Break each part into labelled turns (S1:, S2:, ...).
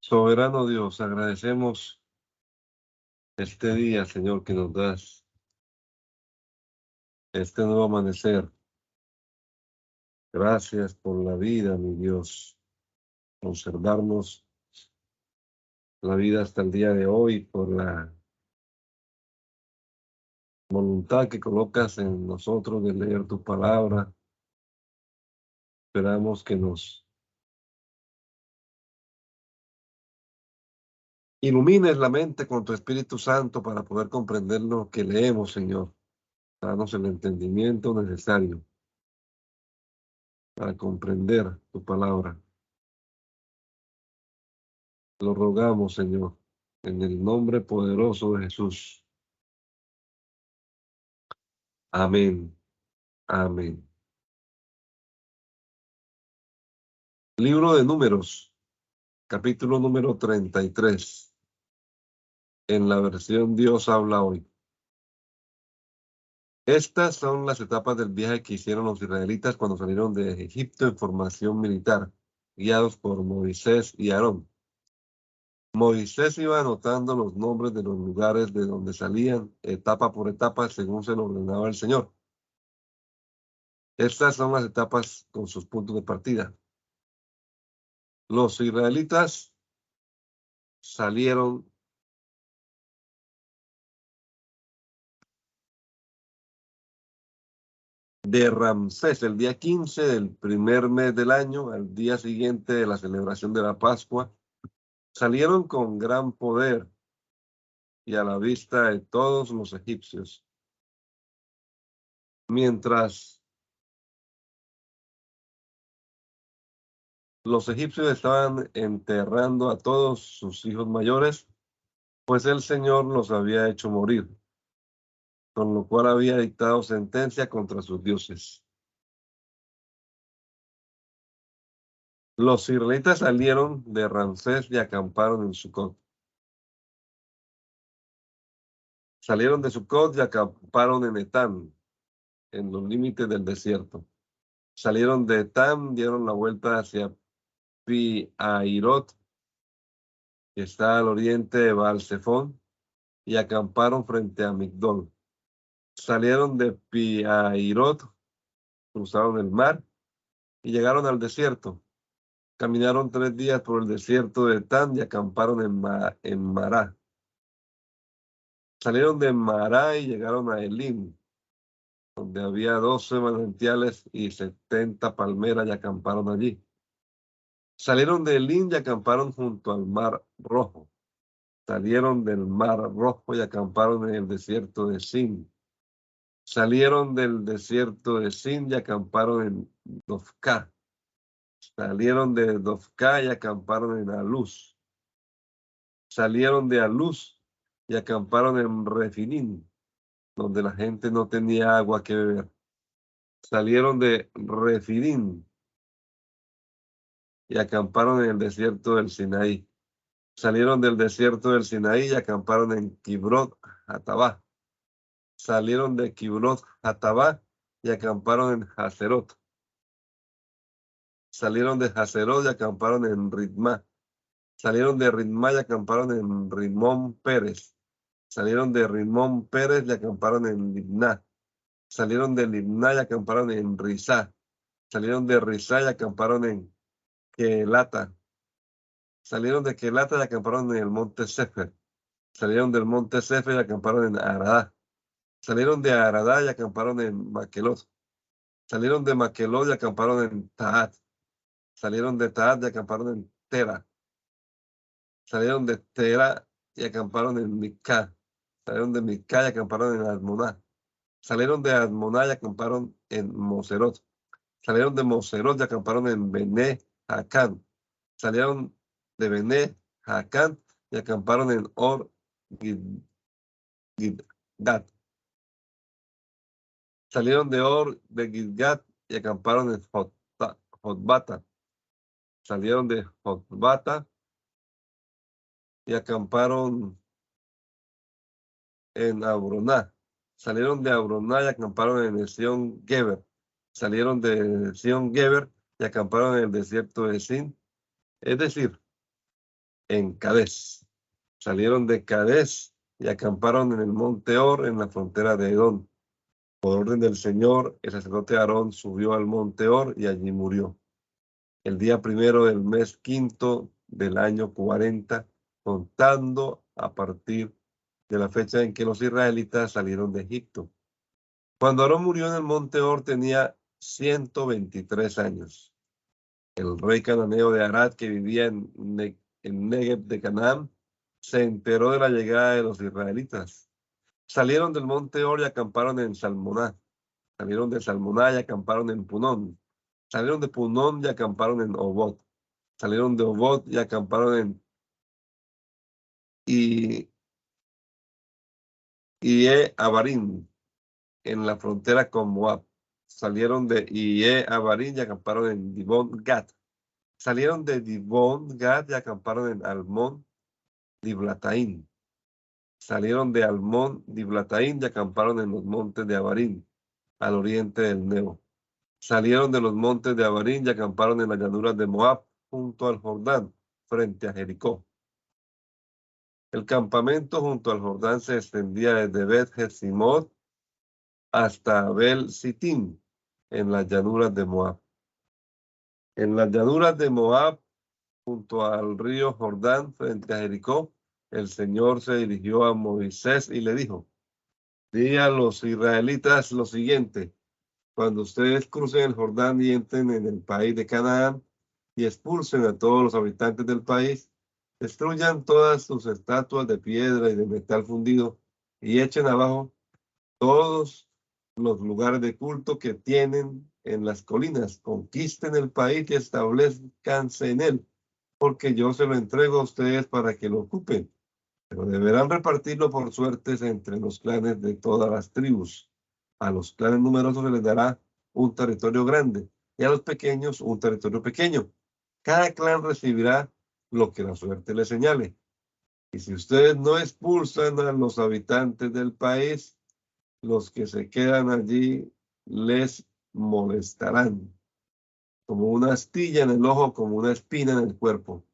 S1: Soberano Dios, agradecemos este día, Señor, que nos das, este nuevo amanecer. Gracias por la vida, mi Dios, conservarnos la vida hasta el día de hoy, por la voluntad que colocas en nosotros de leer tu palabra. Esperamos que nos ilumines la mente con tu Espíritu Santo para poder comprender lo que leemos, Señor. Danos el entendimiento necesario para comprender tu palabra. Lo rogamos, Señor, en el nombre poderoso de Jesús. Amén. Amén. Libro de Números, capítulo número 33. En la versión Dios habla hoy. Estas son las etapas del viaje que hicieron los israelitas cuando salieron de Egipto en formación militar, guiados por Moisés y Aarón. Moisés iba anotando los nombres de los lugares de donde salían, etapa por etapa, según se lo ordenaba el Señor. Estas son las etapas con sus puntos de partida. Los israelitas salieron de Ramsés el día 15 del primer mes del año, al día siguiente de la celebración de la Pascua. Salieron con gran poder y a la vista de todos los egipcios. Mientras los egipcios estaban enterrando a todos sus hijos mayores, pues el Señor los había hecho morir, con lo cual había dictado sentencia contra sus dioses. Los israelitas salieron de Ramsés y acamparon en Sucot. Salieron de Sucot y acamparon en Etán, en los límites del desierto. Salieron de Etán, dieron la vuelta hacia Pi-Hahirot, que está al oriente de Baal-Zephón, y acamparon frente a Migdol. Salieron de Pi-Hahirot, cruzaron el mar y llegaron al desierto. Caminaron 3 días por el desierto de Etán y acamparon en Mará. Salieron de Mará y llegaron a Elim, donde había 12 manantiales y 70 palmeras y acamparon allí. Salieron de Elim y acamparon junto al Mar Rojo. Salieron del Mar Rojo y acamparon en el desierto de Sin. Salieron del desierto de Sin y acamparon en Dofcá. Salieron de Dofcá y acamparon en Aluz. Salieron de Aluz y acamparon en Refinín, donde la gente no tenía agua que beber. Salieron de Refinín y acamparon en el desierto del Sinaí. Salieron del desierto del Sinaí y acamparon en Kibrot Hatabá. Salieron de Kibrot Hatabá y acamparon en Haserot. Salieron de Haserot y acamparon en Ritmá. Salieron de Ritmá y acamparon en Rimón Pérez. Salieron de Rimón Pérez y acamparon en Libná. Salieron de Libná y acamparon en Rizá. Salieron de Rizá y acamparon en Quelata. Salieron de Quelata y acamparon en el monte Sefer. Salieron del monte Sefer y acamparon en Aradá. Salieron de Aradá y acamparon en Maquelot. Salieron de Maquelot y acamparon en Tahat. Salieron de Tahat y acamparon en Tera. Salieron de Tera y acamparon en Micá. Salieron de Micá y acamparon en Admoná. Salieron de Admoná y acamparon en Moserot. Salieron de Moserot y acamparon en Bené Jacán. Salieron de Bené Jacán y acamparon en Or Gidgat. Salieron de Or de Gidgat y acamparon en Jotbata. Salieron de Jotbata y acamparon en Abroná. Salieron de Abroná y acamparon en Esión-Geber. Salieron de Esión-Geber y acamparon en el desierto de Sin. Es decir, en Cades. Salieron de Cades y acamparon en el monte Or, en la frontera de Edom. Por orden del Señor, el sacerdote Aarón subió al monte Or y allí murió. El día primero del mes quinto del año 40, contando a partir de la fecha en que los israelitas salieron de Egipto. Cuando Aarón murió en el monte Or tenía 123 años. El rey cananeo de Arad, que vivía en Negev de Canaán, se enteró de la llegada de los israelitas. Salieron del monte Or y acamparon en Salmoná. Salieron de Salmoná y acamparon en Punón. Salieron de Punón y acamparon en Obot. Salieron de Obot y acamparon en Abarim, en la frontera con Moab. Salieron de Abarim y acamparon en Dibón Gad. Salieron de Dibón Gad y acamparon en Almón Diblataín. Salieron de Almón Diblataín y acamparon en los montes de Abarim, al oriente del Nebo. Salieron de los montes de Abarim y acamparon en las llanuras de Moab, junto al Jordán, frente a Jericó. El campamento junto al Jordán se extendía desde Bet-Jesimot hasta Abel-Sitim, en las llanuras de Moab. En las llanuras de Moab, junto al río Jordán, frente a Jericó, el Señor se dirigió a Moisés y le dijo: di a los israelitas lo siguiente: cuando ustedes crucen el Jordán y entren en el país de Canaán y expulsen a todos los habitantes del país, destruyan todas sus estatuas de piedra y de metal fundido y echen abajo todos los lugares de culto que tienen en las colinas. Conquisten el país y establezcanse en él, porque yo se lo entrego a ustedes para que lo ocupen. Pero deberán repartirlo por suertes entre los clanes de todas las tribus. A los clanes numerosos se les dará un territorio grande y a los pequeños un territorio pequeño. Cada clan recibirá lo que la suerte le señale. Y si ustedes no expulsan a los habitantes del país, los que se quedan allí les molestarán, como una astilla en el ojo, como una espina en el cuerpo.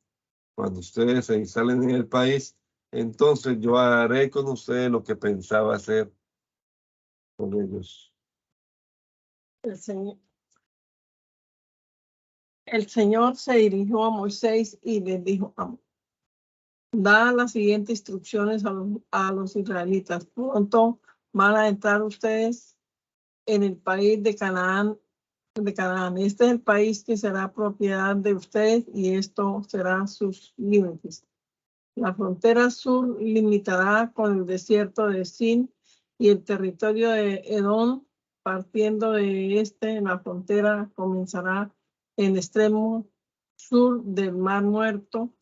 S1: Cuando ustedes se instalen en el país, entonces yo haré con ustedes lo que pensaba hacer con ellos.
S2: El Señor se dirigió a Moisés y le dijo: da las siguientes instrucciones a los israelitas. Pronto van a entrar ustedes en el país de Canaán. Este es el país que será propiedad de ustedes y esto será sus límites. La frontera sur limitará con el desierto de Sin y el territorio de Edom. Partiendo de la frontera comenzará en extremo sur del Mar Muerto.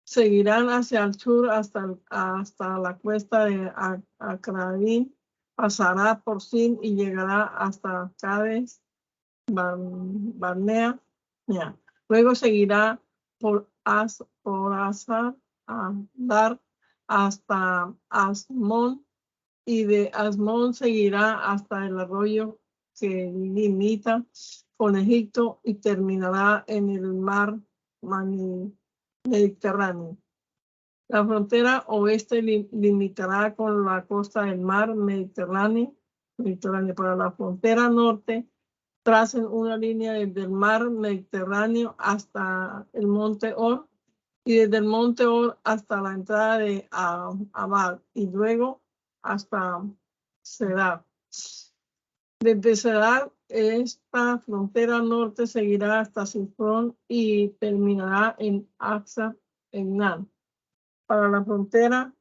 S2: Seguirán hacia el sur hasta la cuesta de Acradim, pasará por Sin y llegará hasta Cades Barnea. Luego seguirá por Azar a Dar hasta Asmón, y de Asmón seguirá hasta el arroyo que limita con Egipto y terminará en el mar Mediterráneo. La frontera oeste limitará con la costa del mar Mediterráneo. Para la frontera norte, tracen una línea desde el mar Mediterráneo hasta el monte Or, y desde el monte Or hasta la entrada de Abad, y luego hasta Sedar. Desde Sedar, esta frontera norte seguirá hasta Sifrón y terminará en Axa Enán. Para la frontera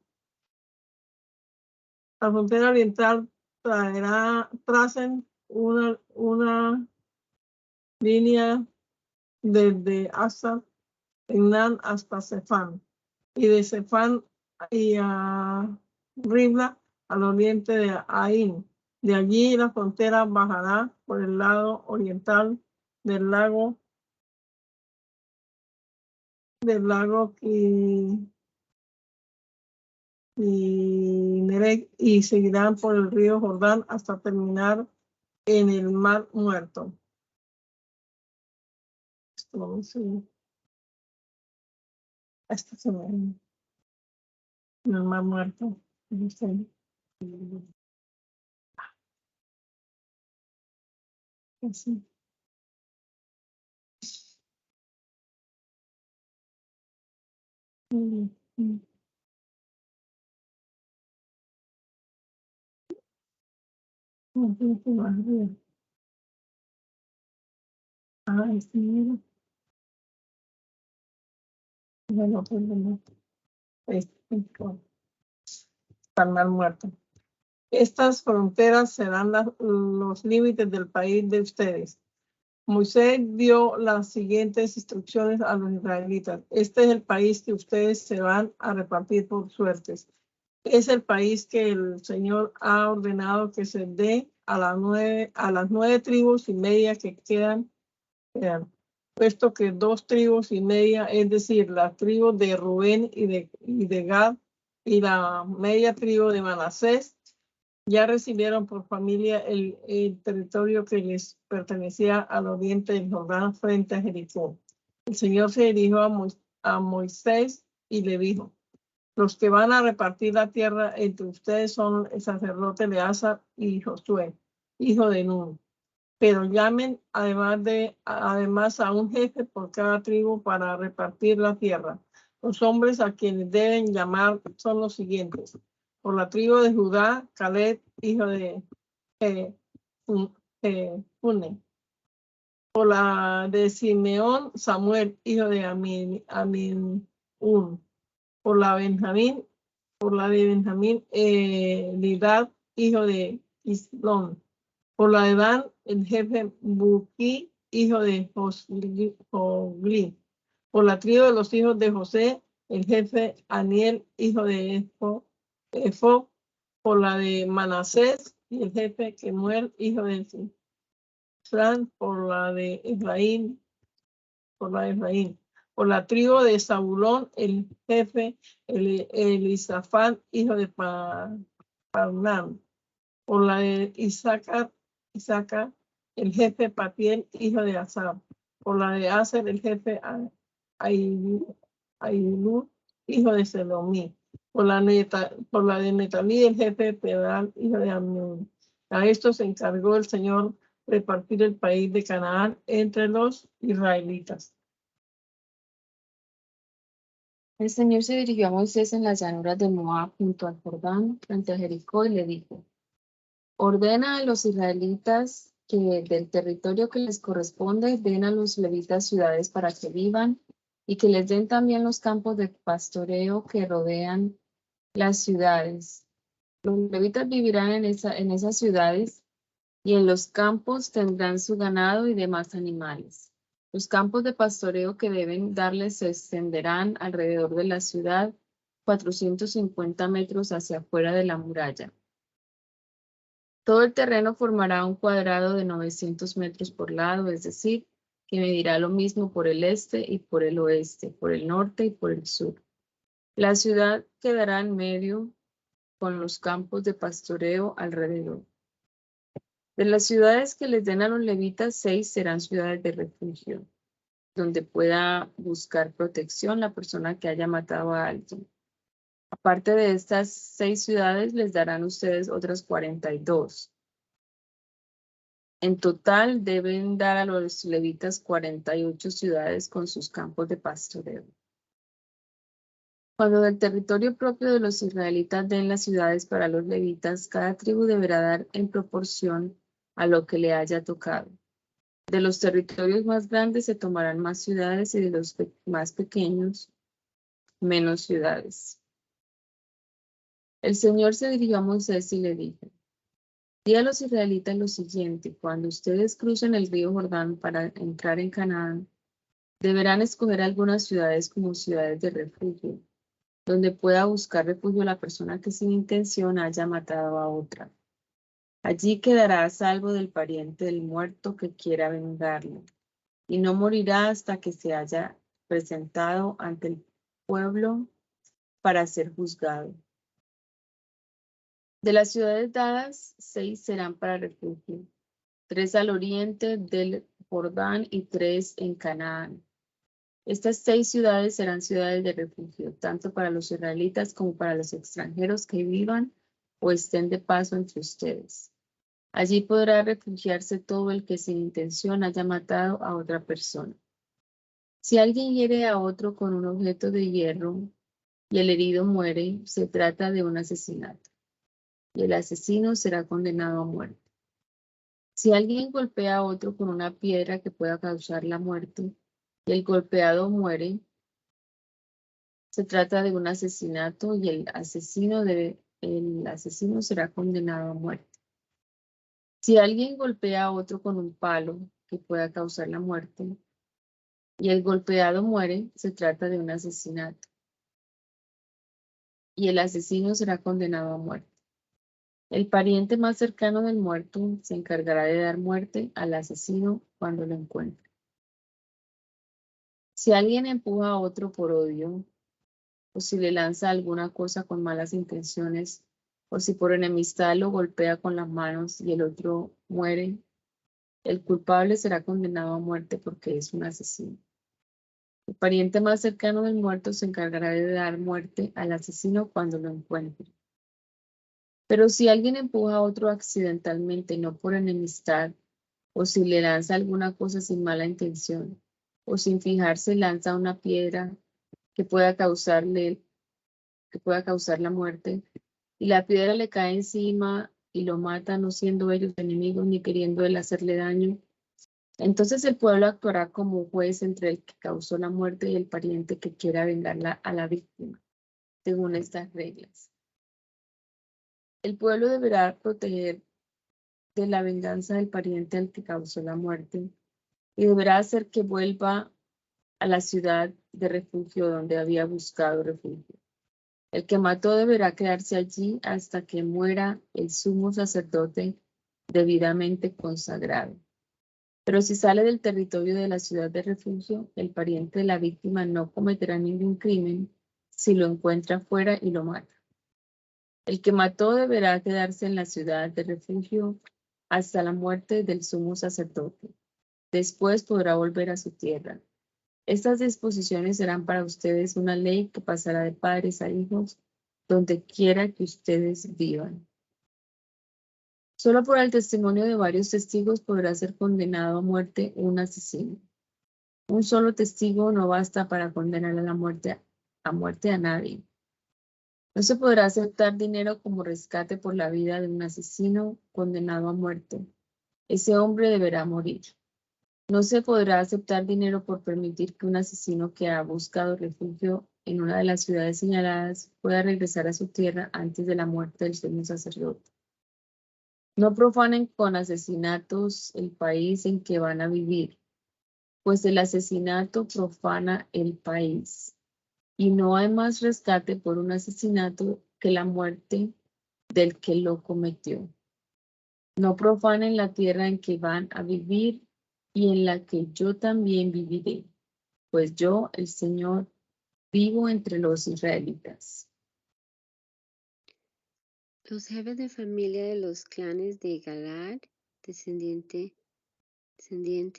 S2: oriental tracen una línea desde Axa Enán hasta Cefán, y de Cefán y a Ribla al oriente de Ain. De allí la frontera bajará por el lado oriental del lago Nereg, y seguirán por el río Jordán hasta terminar en el Mar Muerto. Esta se me en el mar muerto. Así. Ay, sí, mira. Bueno, pues, bueno. Para el mar muerto. Estas fronteras serán los límites del país de ustedes. Moisés dio las siguientes instrucciones a los israelitas. Este es el país que ustedes se van a repartir por suertes. Es el país que el Señor ha ordenado que se dé a las 9 tribus y media que quedan, puesto que 2 tribus y media, es decir, las tribus de Rubén y de Gad y la media tribu de Manasés, ya recibieron por familia el territorio que les pertenecía al oriente del Jordán frente a Jericó. El Señor se dirigió a Moisés y le dijo: los que van a repartir la tierra entre ustedes son el sacerdote Eleazar y Josué, hijo de Nun. Pero llamen además a un jefe por cada tribu para repartir la tierra. Los hombres a quienes deben llamar son los siguientes: por la tribu de Judá, Caleb, hijo de June. Por la de Simeón, Samuel, hijo de Aminún. Por la de Benjamín, Lidad, hijo de Islón. Por la de Dan, el jefe Buki, hijo de Jogli. Por la tribu de los hijos de José, el jefe Aniel, hijo de Efo. Por la de Manasés, y el jefe Kemuel, hijo de Fran. Por la de Efraín. Por la tribu de Zabulón, el jefe Elisafán, hijo de Parnán. Por la de Isaacar, el jefe Patiel, hijo de Asab. Por la de Aser, el jefe Ailú, hijo de Selomí. Por la de Netalí, el jefe Pedal, hijo de Amnón. A esto se encargó el Señor repartir el país de Canaán entre los israelitas.
S3: El Señor se dirigió a Moisés en las llanuras de Moab junto al Jordán frente a Jericó y le dijo: ordena a los israelitas que del territorio que les corresponde den a los levitas ciudades para que vivan y que les den también los campos de pastoreo que rodean las ciudades. Los levitas vivirán en esas ciudades y en los campos tendrán su ganado y demás animales. Los campos de pastoreo que deben darles se extenderán alrededor de la ciudad 450 metros hacia afuera de la muralla. Todo el terreno formará un cuadrado de 900 metros por lado, es decir, que medirá lo mismo por el este y por el oeste, por el norte y por el sur. La ciudad quedará en medio con los campos de pastoreo alrededor. De las ciudades que les den a los levitas, 6 serán ciudades de refugio, donde pueda buscar protección la persona que haya matado a alguien. Aparte de estas 6 ciudades, les darán ustedes otras 42. En total, deben dar a los levitas 48 ciudades con sus campos de pastoreo. Cuando del territorio propio de los israelitas den las ciudades para los levitas, cada tribu deberá dar en proporción a lo que le haya tocado. De los territorios más grandes se tomarán más ciudades y de los más pequeños, menos ciudades. El Señor se dirigió a Moisés y le dijo: di a los israelitas lo siguiente: cuando ustedes crucen el río Jordán para entrar en Canaán, deberán escoger algunas ciudades como ciudades de refugio, donde pueda buscar refugio la persona que sin intención haya matado a otra. Allí quedará a salvo del pariente del muerto que quiera vengarlo, y no morirá hasta que se haya presentado ante el pueblo para ser juzgado. De las ciudades dadas, 6 serán para refugio, 3 al oriente del Jordán y 3 en Canaán. Estas 6 ciudades serán ciudades de refugio, tanto para los israelitas como para los extranjeros que vivan o estén de paso entre ustedes. Allí podrá refugiarse todo el que sin intención haya matado a otra persona. Si alguien hiere a otro con un objeto de hierro y el herido muere, se trata de un asesinato, y el asesino será condenado a muerte. Si alguien golpea a otro con una piedra que pueda causar la muerte y el golpeado muere, se trata de un asesinato y el asesino será condenado a muerte. Si alguien golpea a otro con un palo que pueda causar la muerte y el golpeado muere, se trata de un asesinato y el asesino será condenado a muerte. El pariente más cercano del muerto se encargará de dar muerte al asesino cuando lo encuentre. Si alguien empuja a otro por odio, o si le lanza alguna cosa con malas intenciones, o si por enemistad lo golpea con las manos y el otro muere, el culpable será condenado a muerte porque es un asesino. El pariente más cercano del muerto se encargará de dar muerte al asesino cuando lo encuentre. Pero si alguien empuja a otro accidentalmente, no por enemistad, o si le lanza alguna cosa sin mala intención, o sin fijarse lanza una piedra que pueda causar la muerte, y la piedra le cae encima y lo mata, no siendo ellos enemigos ni queriendo él hacerle daño, entonces el pueblo actuará como juez entre el que causó la muerte y el pariente que quiera vengarla a la víctima, según estas reglas. El pueblo deberá proteger de la venganza del pariente al que causó la muerte y deberá hacer que vuelva a la ciudad de refugio donde había buscado refugio. El que mató deberá quedarse allí hasta que muera el sumo sacerdote debidamente consagrado. Pero si sale del territorio de la ciudad de refugio, el pariente de la víctima no cometerá ningún crimen si lo encuentra fuera y lo mata. El que mató deberá quedarse en la ciudad de refugio hasta la muerte del sumo sacerdote. Después podrá volver a su tierra. Estas disposiciones serán para ustedes una ley que pasará de padres a hijos donde quiera que ustedes vivan. Solo por el testimonio de varios testigos podrá ser condenado a muerte un asesino. Un solo testigo no basta para condenar a muerte a nadie. No se podrá aceptar dinero como rescate por la vida de un asesino condenado a muerte. Ese hombre deberá morir. No se podrá aceptar dinero por permitir que un asesino que ha buscado refugio en una de las ciudades señaladas pueda regresar a su tierra antes de la muerte del sumo sacerdote. No profanen con asesinatos el país en que van a vivir, pues el asesinato profana el país. Y no hay más rescate por un asesinato que la muerte del que lo cometió. No profanen la tierra en que van a vivir y en la que yo también viviré, pues yo, el Señor, vivo entre los israelitas.
S4: Los jefes de familia de los clanes de Galaad, descendiente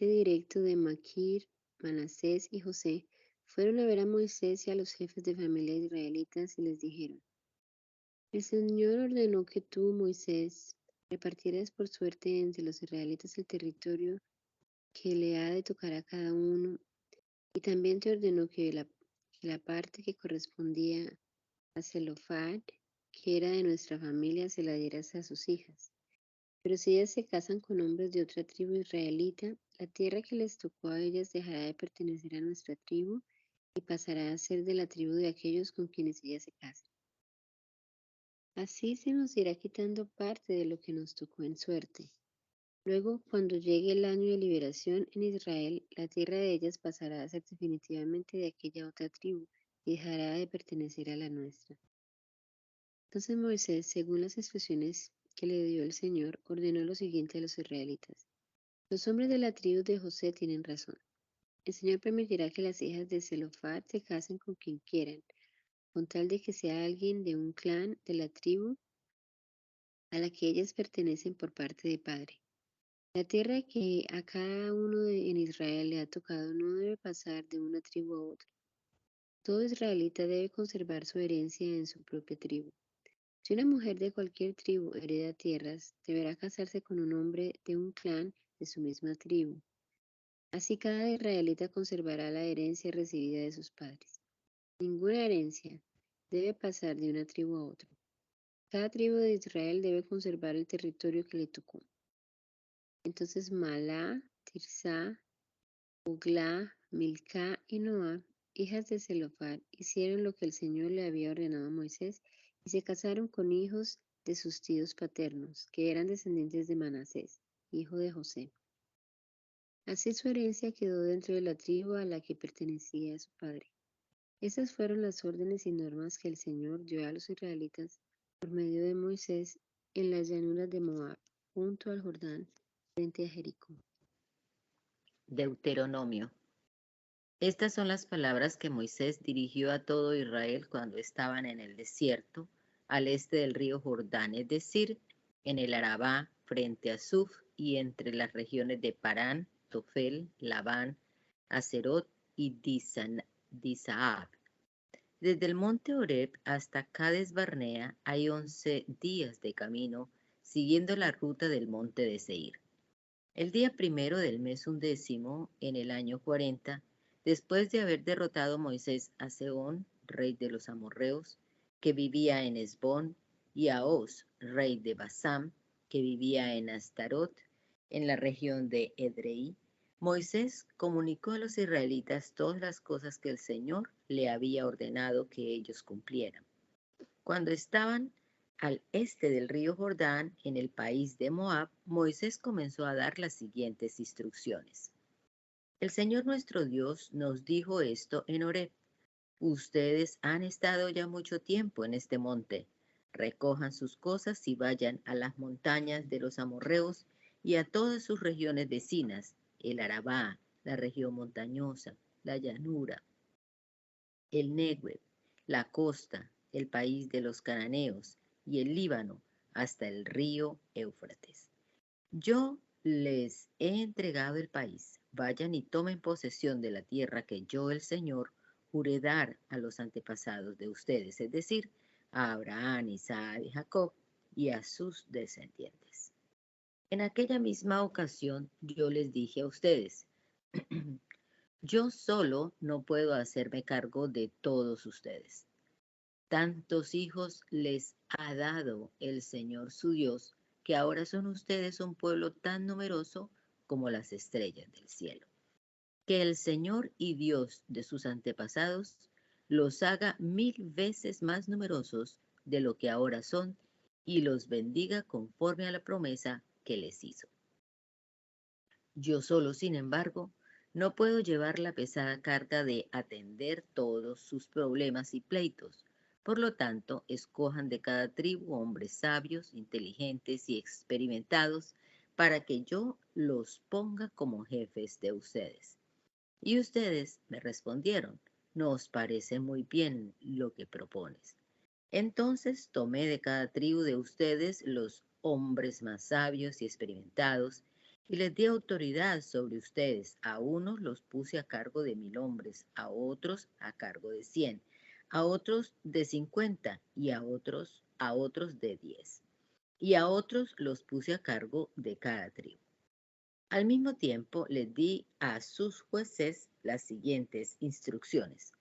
S4: directo de Maquir, Manasés y José, fueron a ver a Moisés y a los jefes de familia israelitas y les dijeron: El Señor ordenó que tú, Moisés, repartieras por suerte entre los israelitas el territorio que le ha de tocar a cada uno, y también te ordenó que la parte que correspondía a Zelofhad, que era de nuestra familia, se la dieras a sus hijas. Pero si ellas se casan con hombres de otra tribu israelita, la tierra que les tocó a ellas dejará de pertenecer a nuestra tribu y pasará a ser de la tribu de aquellos con quienes ellas se casan. Así se nos irá quitando parte de lo que nos tocó en suerte. Luego, cuando llegue el año de liberación en Israel, la tierra de ellas pasará a ser definitivamente de aquella otra tribu y dejará de pertenecer a la nuestra. Entonces Moisés, según las instrucciones que le dio el Señor, ordenó lo siguiente a los israelitas: Los hombres de la tribu de José tienen razón. El Señor permitirá que las hijas de Zelofhad se casen con quien quieran, con tal de que sea alguien de un clan de la tribu a la que ellas pertenecen por parte de padre. La tierra que a cada uno en Israel le ha tocado no debe pasar de una tribu a otra. Todo israelita debe conservar su herencia en su propia tribu. Si una mujer de cualquier tribu hereda tierras, deberá casarse con un hombre de un clan de su misma tribu. Así cada israelita conservará la herencia recibida de sus padres. Ninguna herencia debe pasar de una tribu a otra. Cada tribu de Israel debe conservar el territorio que le tocó. Entonces Malá, Tirsá, Oglá, Milcá y Noa, hijas de Zelofar, hicieron lo que el Señor le había ordenado a Moisés y se casaron con hijos de sus tíos paternos, que eran descendientes de Manasés, hijo de José. Así su herencia quedó dentro de la tribu a la que pertenecía a su padre. Esas fueron las órdenes y normas que el Señor dio a los israelitas por medio de Moisés en las llanuras de Moab, junto al Jordán, frente a Jericó.
S5: Deuteronomio. Estas son las palabras que Moisés dirigió a todo Israel cuando estaban en el desierto, al este del río Jordán, es decir, en el Arabá, frente a Suf, y entre las regiones de Parán, Tofel, Labán, Aserot y Disaab. Desde el monte Horeb hasta Cades Barnea hay 11 días de camino, siguiendo la ruta del monte de Seir. El día primero del mes 11, en el año 40, después de haber derrotado Moisés a Sehón, rey de los amorreos, que vivía en Hesbón, y a Os, rey de Basán, que vivía en Astarot, en la región de Edrei, Moisés comunicó a los israelitas todas las cosas que el Señor le había ordenado que ellos cumplieran. Cuando estaban al este del río Jordán, en el país de Moab, Moisés comenzó a dar las siguientes instrucciones. El Señor nuestro Dios nos dijo esto en Horeb: ustedes han estado ya mucho tiempo en este monte. Recojan sus cosas y vayan a las montañas de los amorreos y a todas sus regiones vecinas, el Arabá, la región montañosa, la llanura, el Negev, la costa, el país de los cananeos y el Líbano, hasta el río Éufrates. Yo les he entregado el país. Vayan y tomen posesión de la tierra que yo, el Señor, juré dar a los antepasados de ustedes, es decir, a Abraham, Isaac y Jacob, y a sus descendientes. En aquella misma ocasión yo les dije a ustedes: yo solo no puedo hacerme cargo de todos ustedes. Tantos hijos les ha dado el Señor su Dios, que ahora son ustedes un pueblo tan numeroso como las estrellas del cielo. Que el Señor y Dios de sus antepasados los haga 1000 veces más numerosos de lo que ahora son, y los bendiga conforme a la promesa que les hizo. Yo solo, sin embargo, no puedo llevar la pesada carga de atender todos sus problemas y pleitos. Por lo tanto, escojan de cada tribu hombres sabios, inteligentes y experimentados, para que yo los ponga como jefes de ustedes. Y ustedes me respondieron: nos parece muy bien lo que propones. Entonces tomé de cada tribu de ustedes los hombres más sabios y experimentados, y les di autoridad sobre ustedes. A unos los puse a cargo de 1000 hombres, a otros a cargo de 100, a otros de 50 y a otros de 10. Y a otros los puse a cargo de cada tribu. Al mismo tiempo les di a sus jueces las siguientes instrucciones: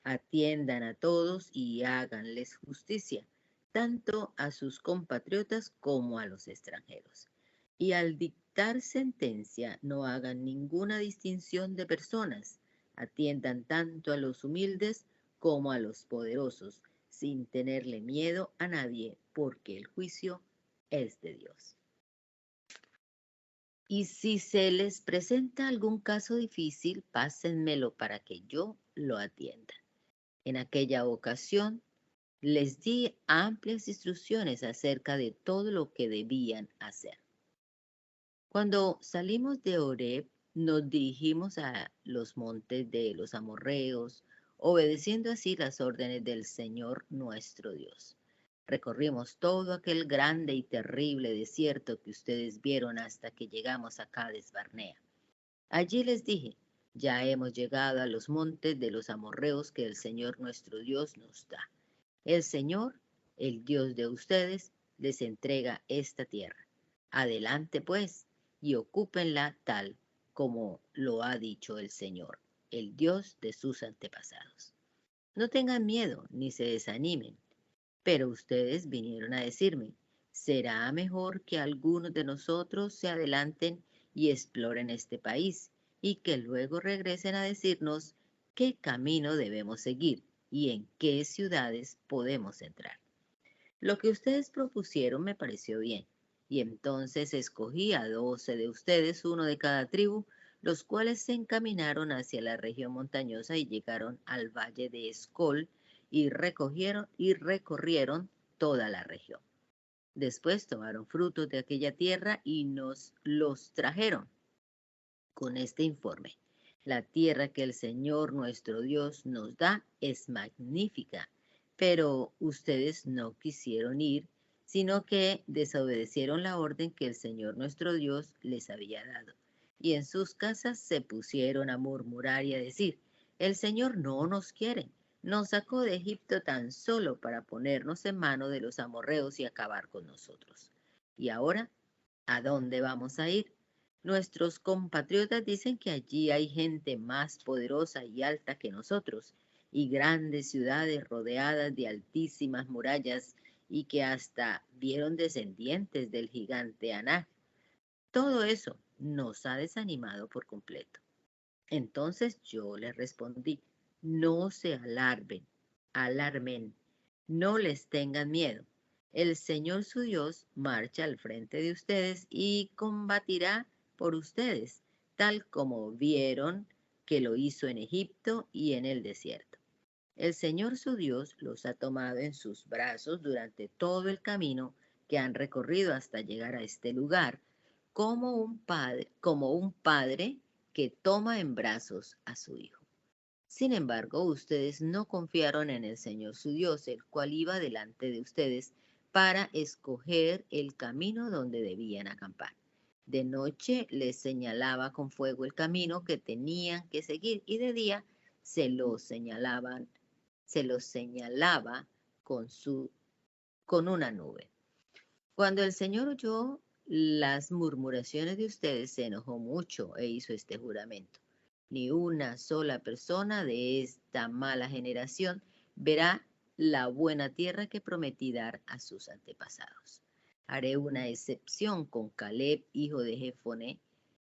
S5: atiendan a todos y háganles justicia, tanto a sus compatriotas como a los extranjeros. Y al dictar sentencia no hagan ninguna distinción de personas, atiendan tanto a los humildes como a los poderosos, sin tenerle miedo a nadie, porque el juicio es de Dios. Y si se les presenta algún caso difícil, pásenmelo para que yo lo atienda. En aquella ocasión les di amplias instrucciones acerca de todo lo que debían hacer. Cuando salimos de Horeb, nos dirigimos a los montes de los amorreos, obedeciendo así las órdenes del Señor nuestro Dios. Recorrimos todo aquel grande y terrible desierto que ustedes vieron hasta que llegamos a Cades Barnea. Allí les dije, ya hemos llegado a los montes de los amorreos que el Señor nuestro Dios nos da. El Señor, el Dios de ustedes, les entrega esta tierra. Adelante pues, y ocúpenla tal como lo ha dicho el Señor, el Dios de sus antepasados. No tengan miedo ni se desanimen, pero ustedes vinieron a decirme, será mejor que algunos de nosotros se adelanten y exploren este país y que luego regresen a decirnos qué camino debemos seguir y en qué ciudades podemos entrar. Lo que ustedes propusieron me pareció bien, y entonces escogí a 12 de ustedes, uno de cada tribu, los cuales se encaminaron hacia la región montañosa y llegaron al valle de Escol y recorrieron toda la región. Después tomaron frutos de aquella tierra y nos los trajeron con este informe. La tierra que el Señor nuestro Dios nos da es magnífica, pero ustedes no quisieron ir, sino que desobedecieron la orden que el Señor nuestro Dios les había dado. Y en sus casas se pusieron a murmurar y a decir, el Señor no nos quiere, nos sacó de Egipto tan solo para ponernos en mano de los amorreos y acabar con nosotros. Y ahora, ¿a dónde vamos a ir? Nuestros compatriotas dicen que allí hay gente más poderosa y alta que nosotros, y grandes ciudades rodeadas de altísimas murallas, y que hasta vieron descendientes del gigante Anak. Todo eso nos ha desanimado por completo. Entonces yo les respondí, no se alarmen, no les tengan miedo. El Señor su Dios marcha al frente de ustedes y combatirá por ustedes, tal como vieron que lo hizo en Egipto y en el desierto. El Señor su Dios los ha tomado en sus brazos durante todo el camino que han recorrido hasta llegar a este lugar, como un padre que toma en brazos a su hijo. Sin embargo, ustedes no confiaron en el Señor su Dios, el cual iba delante de ustedes para escoger el camino donde debían acampar. De noche les señalaba con fuego el camino que tenían que seguir y de día se los señalaba con una nube. Cuando el Señor oyó las murmuraciones de ustedes, se enojó mucho e hizo este juramento. Ni una sola persona de esta mala generación verá la buena tierra que prometí dar a sus antepasados. Haré una excepción con Caleb, hijo de Jefoné.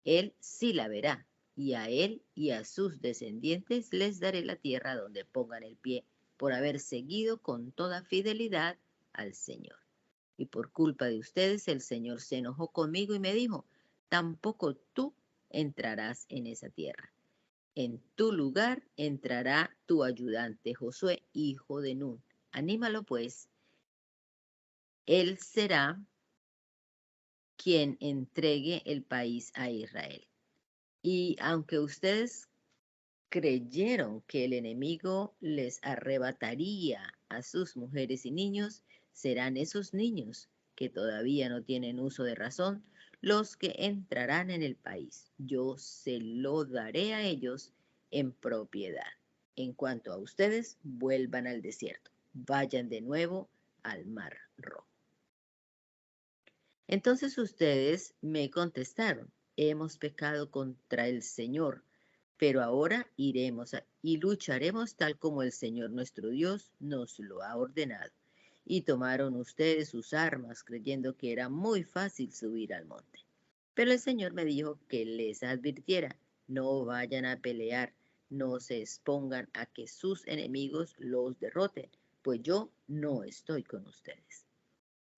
S5: Él sí la verá, y a él y a sus descendientes les daré la tierra donde pongan el pie, por haber seguido con toda fidelidad al Señor. Y por culpa de ustedes el Señor se enojó conmigo y me dijo, tampoco tú entrarás en esa tierra. En tu lugar entrará tu ayudante Josué, hijo de Nun. Anímalo pues, él será quien entregue el país a Israel. Y aunque ustedes creyeron que el enemigo les arrebataría a sus mujeres y niños, serán esos niños que todavía no tienen uso de razón los que entrarán en el país. Yo se lo daré a ellos en propiedad. En cuanto a ustedes, vuelvan al desierto. Vayan de nuevo al Mar Rojo. Entonces ustedes me contestaron, hemos pecado contra el Señor, pero ahora iremos y lucharemos tal como el Señor nuestro Dios nos lo ha ordenado. Y tomaron ustedes sus armas creyendo que era muy fácil subir al monte. Pero el Señor me dijo que les advirtiera, no vayan a pelear, no se expongan a que sus enemigos los derroten, pues yo no estoy con ustedes.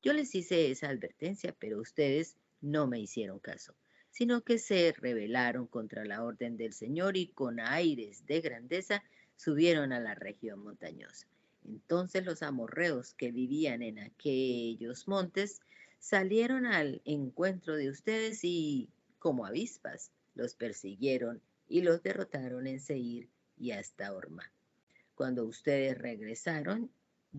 S5: Yo les hice esa advertencia, pero ustedes no me hicieron caso, sino que se rebelaron contra la orden del Señor y con aires de grandeza subieron a la región montañosa. Entonces los amorreos que vivían en aquellos montes salieron al encuentro de ustedes y, como avispas, los persiguieron y los derrotaron en Seir y hasta Horma. Cuando ustedes regresaron,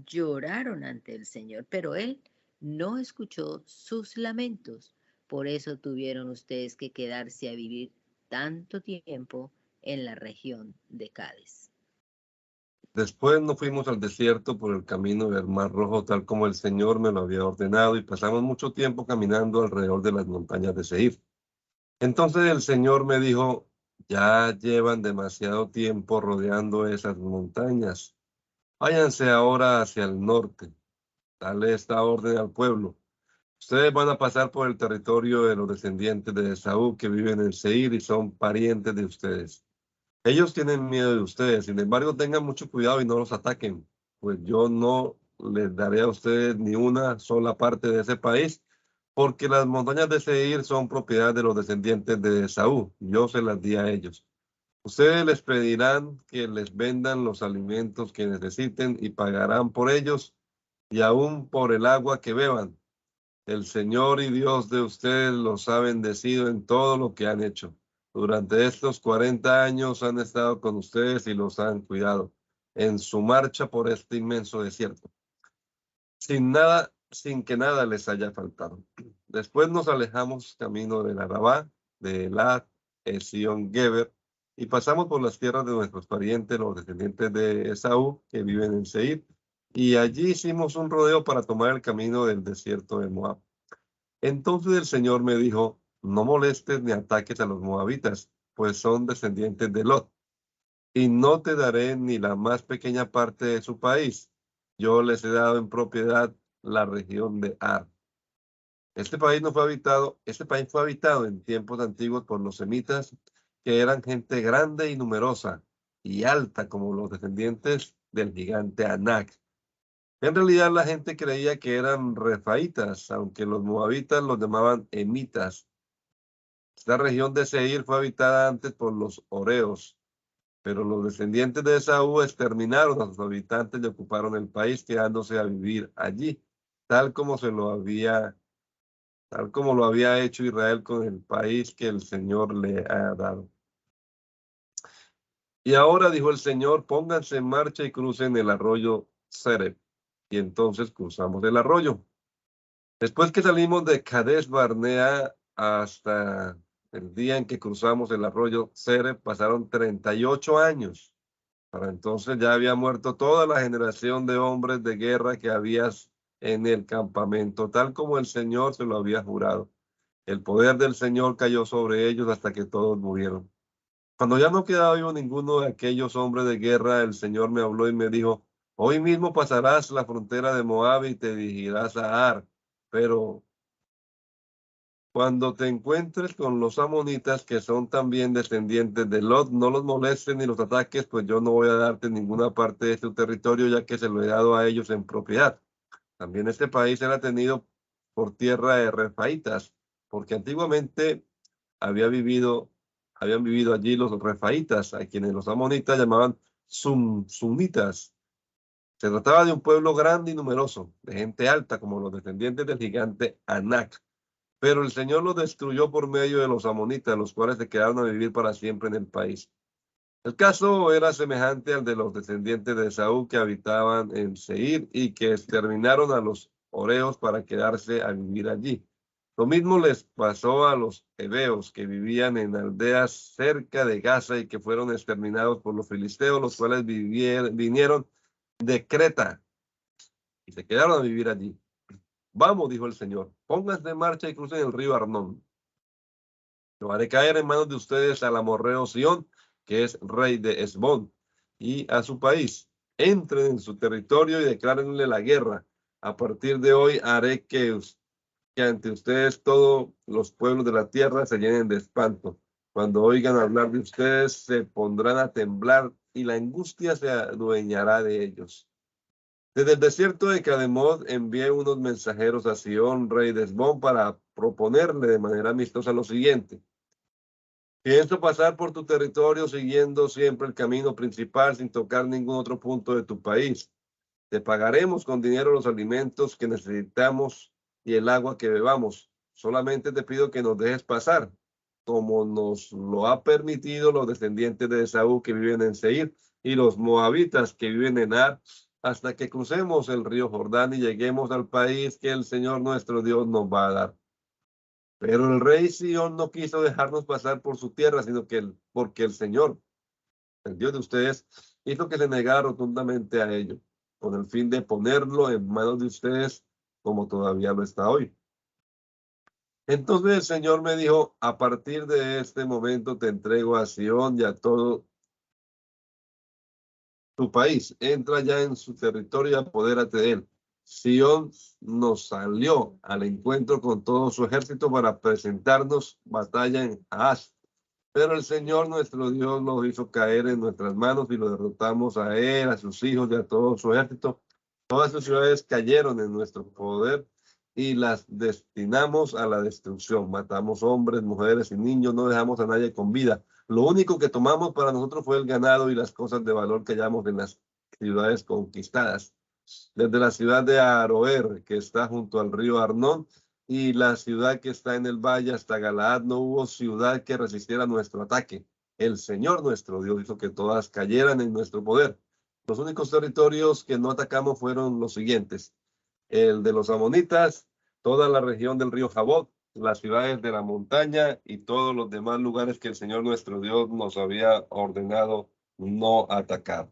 S5: lloraron ante el Señor, pero Él no escuchó sus lamentos. Por eso tuvieron ustedes que quedarse a vivir tanto tiempo en la región de Cádiz.
S1: Después nos fuimos al desierto por el camino del Mar Rojo, tal como el Señor me lo había ordenado, y pasamos mucho tiempo caminando alrededor de las montañas de Seir. Entonces el Señor me dijo, ya llevan demasiado tiempo rodeando esas montañas. Váyanse ahora hacia el norte. Dale esta orden al pueblo. Ustedes van a pasar por el territorio de los descendientes de Esaú que viven en Seir y son parientes de ustedes. Ellos tienen miedo de ustedes, sin embargo, tengan mucho cuidado y no los ataquen, pues yo no les daré a ustedes ni una sola parte de ese país, porque las montañas de Seir son propiedad de los descendientes de Esaú. Yo se las di a ellos. Ustedes les pedirán que les vendan los alimentos que necesiten y pagarán por ellos y aún por el agua que beban. El Señor y Dios de ustedes los ha bendecido en todo lo que han hecho. Durante estos 40 años han estado con ustedes y los han cuidado en su marcha por este inmenso desierto, sin que nada les haya faltado. Después nos alejamos camino del Arabá, de Elad, Esión Geber, y pasamos por las tierras de nuestros parientes, los descendientes de Esaú, que viven en Seir, y allí hicimos un rodeo para tomar el camino del desierto de Moab. Entonces el Señor me dijo, no molestes ni ataques a los moabitas, pues son descendientes de Lot, y no te daré ni la más pequeña parte de su país. Yo les he dado en propiedad la región de Ar. Este país fue habitado en tiempos antiguos por los semitas, que eran gente grande y numerosa, y alta como los descendientes del gigante Anac. En realidad la gente creía que eran refaitas, aunque los moabitas los llamaban emitas. Esta región de Seir fue habitada antes por los horeos, pero los descendientes de Esaú exterminaron a sus habitantes y ocuparon el país, quedándose a vivir allí, tal como lo había hecho Israel con el país que el Señor le ha dado. Y ahora, dijo el Señor, pónganse en marcha y crucen el arroyo Sereb. Y entonces cruzamos el arroyo. Después que salimos de Cades Barnea hasta el día en que cruzamos el arroyo Sereb, pasaron 38 años. Para entonces ya había muerto toda la generación de hombres de guerra que había en el campamento, tal como el Señor se lo había jurado. El poder del Señor cayó sobre ellos hasta que todos murieron. Cuando ya no quedaba vivo ninguno de aquellos hombres de guerra, el Señor me habló y me dijo, hoy mismo pasarás la frontera de Moab y te dirigirás a Ar, pero cuando te encuentres con los amonitas, que son también descendientes de Lot, no los molestes ni los ataques, pues yo no voy a darte ninguna parte de tu territorio, ya que se lo he dado a ellos en propiedad. También este país era tenido por tierra de refaitas, porque antiguamente habían vivido allí los refaitas, a quienes los amonitas llamaban sunitas. Se trataba de un pueblo grande y numeroso, de gente alta, como los descendientes del gigante Anac. Pero el Señor los destruyó por medio de los amonitas, los cuales se quedaron a vivir para siempre en el país. El caso era semejante al de los descendientes de Esaú que habitaban en Seir y que exterminaron a los horeos para quedarse a vivir allí. Lo mismo les pasó a los heveos que vivían en aldeas cerca de Gaza y que fueron exterminados por los filisteos, los cuales vinieron de Creta y se quedaron a vivir allí. Vamos, dijo el Señor, pónganse en marcha y crucen el río Arnón. Lo haré caer en manos de ustedes al amorreo Sión, que es rey de Hesbón, y a su país. Entren en su territorio y declárenle la guerra. A partir de hoy haré que ante ustedes todos los pueblos de la tierra se llenen de espanto. Cuando oigan hablar de ustedes, se pondrán a temblar y la angustia se adueñará de ellos. Desde el desierto de Cademot envié unos mensajeros a Sión, rey de Hesbón, para proponerle de manera amistosa lo siguiente. Pienso pasar por tu territorio siguiendo siempre el camino principal sin tocar ningún otro punto de tu país. Te pagaremos con dinero los alimentos que necesitamos y el agua que bebamos. Solamente te pido que nos dejes pasar, como nos lo ha permitido los descendientes de Esaú que viven en Seir y los moabitas que viven en Ar, hasta que crucemos el río Jordán y lleguemos al país que el Señor nuestro Dios nos va a dar. Pero el rey Sihón no quiso dejarnos pasar por su tierra, sino que porque el Señor, el Dios de ustedes, hizo que se negara rotundamente a ello, con el fin de ponerlo en manos de ustedes, como todavía lo está hoy. Entonces el Señor me dijo, a partir de este momento te entrego a Sihón y a todo tu país. Entra ya en su territorio y apodérate de él. Sihón nos salió al encuentro con todo su ejército para presentarnos batalla en Ahaz. Pero el Señor nuestro Dios nos hizo caer en nuestras manos y lo derrotamos a él, a sus hijos y a todo su ejército. Todas sus ciudades cayeron en nuestro poder y las destinamos a la destrucción. Matamos hombres, mujeres y niños, no dejamos a nadie con vida. Lo único que tomamos para nosotros fue el ganado y las cosas de valor que hallamos en las ciudades conquistadas. Desde la ciudad de Aroer, que está junto al río Arnón, y la ciudad que está en el valle hasta Galaad, no hubo ciudad que resistiera nuestro ataque. El Señor nuestro Dios hizo que todas cayeran en nuestro poder. Los únicos territorios que no atacamos fueron los siguientes: el de los amonitas, toda la región del río Jabot, las ciudades de la montaña y todos los demás lugares que el Señor nuestro Dios nos había ordenado no atacar.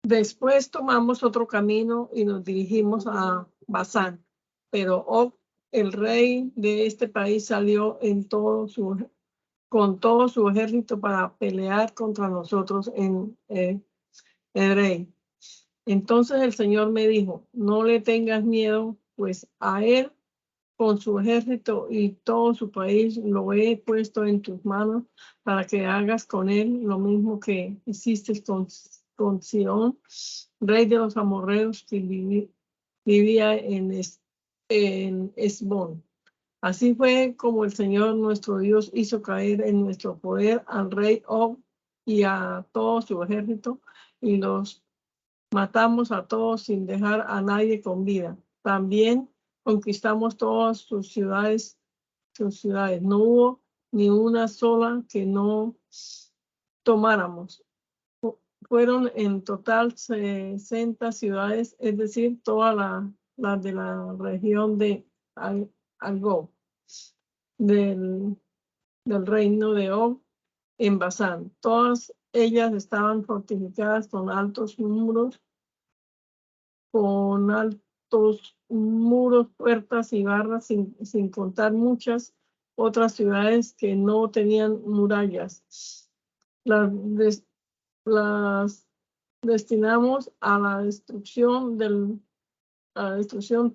S2: Después tomamos otro camino y nos dirigimos a Basán, pero Og, el rey de este país, salió con todo su ejército para pelear contra nosotros en Edrei. Entonces el Señor me dijo, no le tengas miedo, pues a él con su ejército y todo su país lo he puesto en tus manos para que hagas con él lo mismo que hiciste con Sihón, rey de los amorreos que vivía en Hesbón. Así fue como el Señor nuestro Dios hizo caer en nuestro poder al rey Og y a todo su ejército, y los matamos a todos sin dejar a nadie con vida. También conquistamos todas sus ciudades. No hubo ni una sola que no tomáramos. Fueron en total 60 ciudades, es decir, todas las de la región de Argob, del reino de Og en Basán. Todas ellas estaban fortificadas con altos muros, puertas y barras, sin contar muchas otras ciudades que no tenían murallas. Las destinamos a la destrucción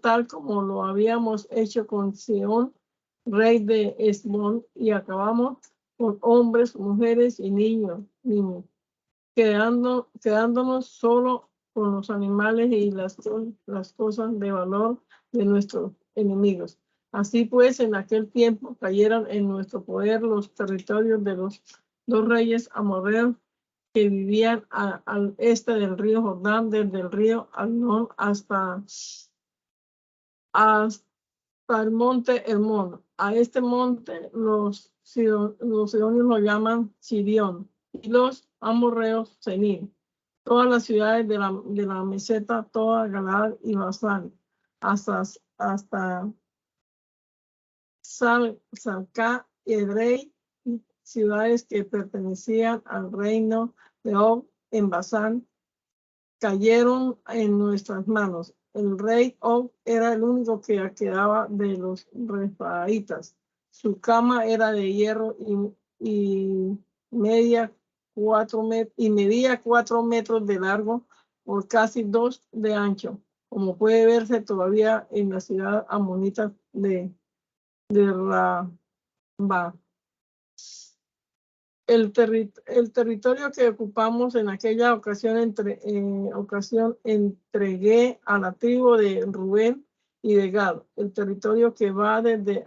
S2: tal como lo habíamos hecho con Sihón, rey de Hesbón, y acabamos con hombres, mujeres y niños, quedándonos solo con los animales y las cosas de valor de nuestros enemigos. Así pues, en aquel tiempo cayeron en nuestro poder los territorios de los dos reyes amorreos que vivían al este del río Jordán, desde el río Arnón hasta el monte Hermón. A este monte los sidonios lo llaman Sirión y los amorreos Senir. Todas las ciudades de la meseta, toda Galaad y Basán, hasta Salcá y Edrei, ciudades que pertenecían al reino de Og en Basán, cayeron en nuestras manos. El rey Og era el único que quedaba de los refaítas. Su cama era de hierro y medía 4 metros de largo por casi 2 de ancho, como puede verse todavía en la ciudad amonita de Rabá. El territorio que ocupamos en aquella ocasión entregué a la tribu de Rubén y de Gad, el territorio que va desde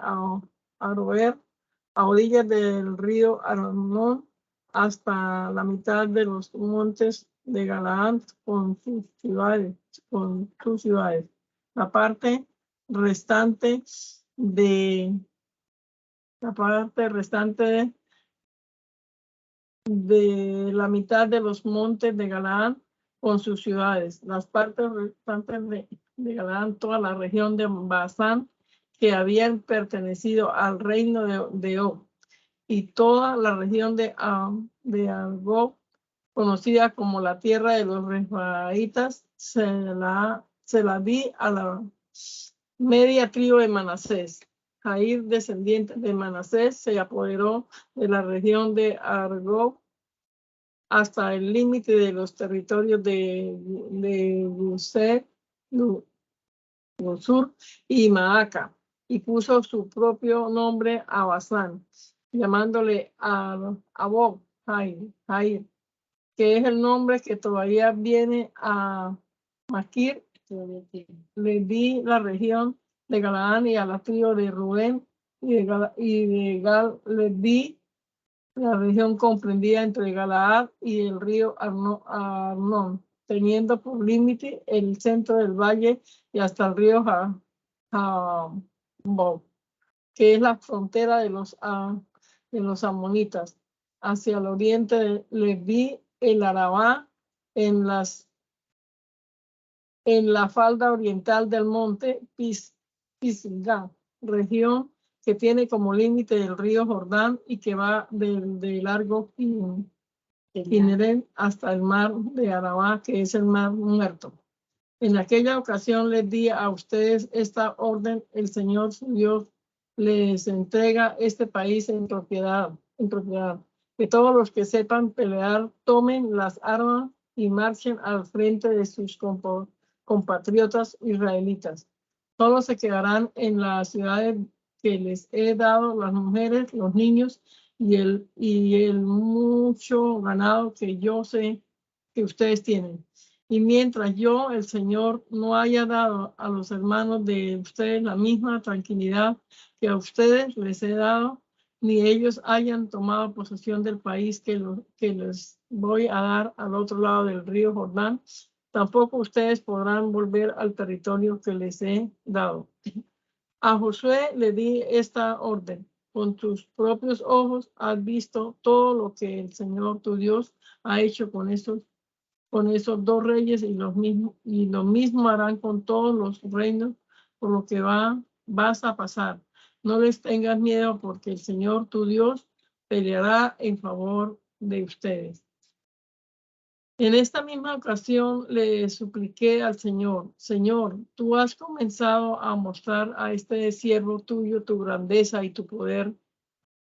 S2: Aroer, a orillas del río Arnón, hasta la mitad de los montes de Galaad con sus ciudades. La parte restante de la mitad de los montes de Galaad con sus ciudades, las partes restantes de Galaad, toda la región de Basán, que habían pertenecido al reino de Og, y toda la región de Argob, conocida como la tierra de los Refaitas, se la di a la media tribu de Manasés. Jair, descendiente de Manasés, se apoderó de la región de Argob hasta el límite de los territorios de Gusur y Maaca, y puso su propio nombre a Basán, llamándole Abog Jair, que es el nombre que todavía viene a Maquir. Le di la región de Galaad y a la tribu de Rubén, y de Gal le di la región comprendida entre Galaad y el río Arnón, teniendo por límite el centro del valle y hasta el río Jaboc, que es la frontera de los amonitas. Hacia el oriente les di el Arabá en la falda oriental del monte Pisgah, región que tiene como límite el río Jordán y que va de largo Kinneret hasta el mar de Arabá, que es el mar muerto. En aquella ocasión les di a ustedes esta orden: el Señor su Dios les entrega este país en propiedad. Que todos los que sepan pelear tomen las armas y marchen al frente de sus compatriotas israelitas. Solo se quedarán en las ciudades que les he dado las mujeres, los niños y el mucho ganado que yo sé que ustedes tienen. Y mientras yo, el Señor, no haya dado a los hermanos de ustedes la misma tranquilidad que a ustedes les he dado, ni ellos hayan tomado posesión del país que les voy a dar al otro lado del río Jordán, tampoco ustedes podrán volver al territorio que les he dado. A Josué le di esta orden: con tus propios ojos has visto todo lo que el Señor tu Dios ha hecho con esos dos reyes, y lo mismo harán con todos los reinos por lo que vas a pasar. No les tengas miedo, porque el Señor tu Dios peleará en favor de ustedes. En esta misma ocasión le supliqué al Señor: Señor, tú has comenzado a mostrar a este siervo tuyo tu grandeza y tu poder.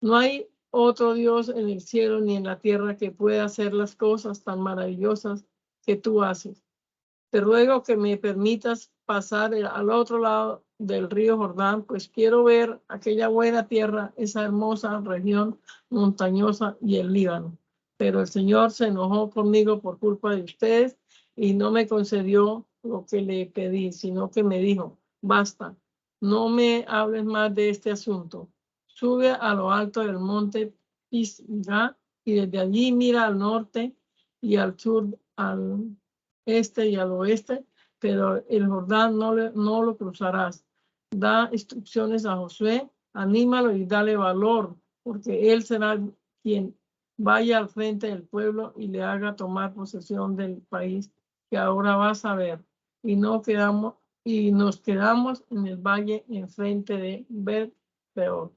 S2: No hay otro Dios en el cielo ni en la tierra que pueda hacer las cosas tan maravillosas que tú haces. Te ruego que me permitas pasar al otro lado del río Jordán, pues quiero ver aquella buena tierra, esa hermosa región montañosa y el Líbano. Pero el Señor se enojó conmigo por culpa de ustedes y no me concedió lo que le pedí, sino que me dijo: basta, no me hables más de este asunto. Sube a lo alto del monte Pisgah y desde allí mira al norte y al sur, al este y al oeste, pero el Jordán no lo cruzarás. Da instrucciones a Josué, anímalo y dale valor, porque él será quien vaya al frente del pueblo y le haga tomar posesión del país que ahora vas a ver. Y nos quedamos en el valle enfrente de Bet-peor.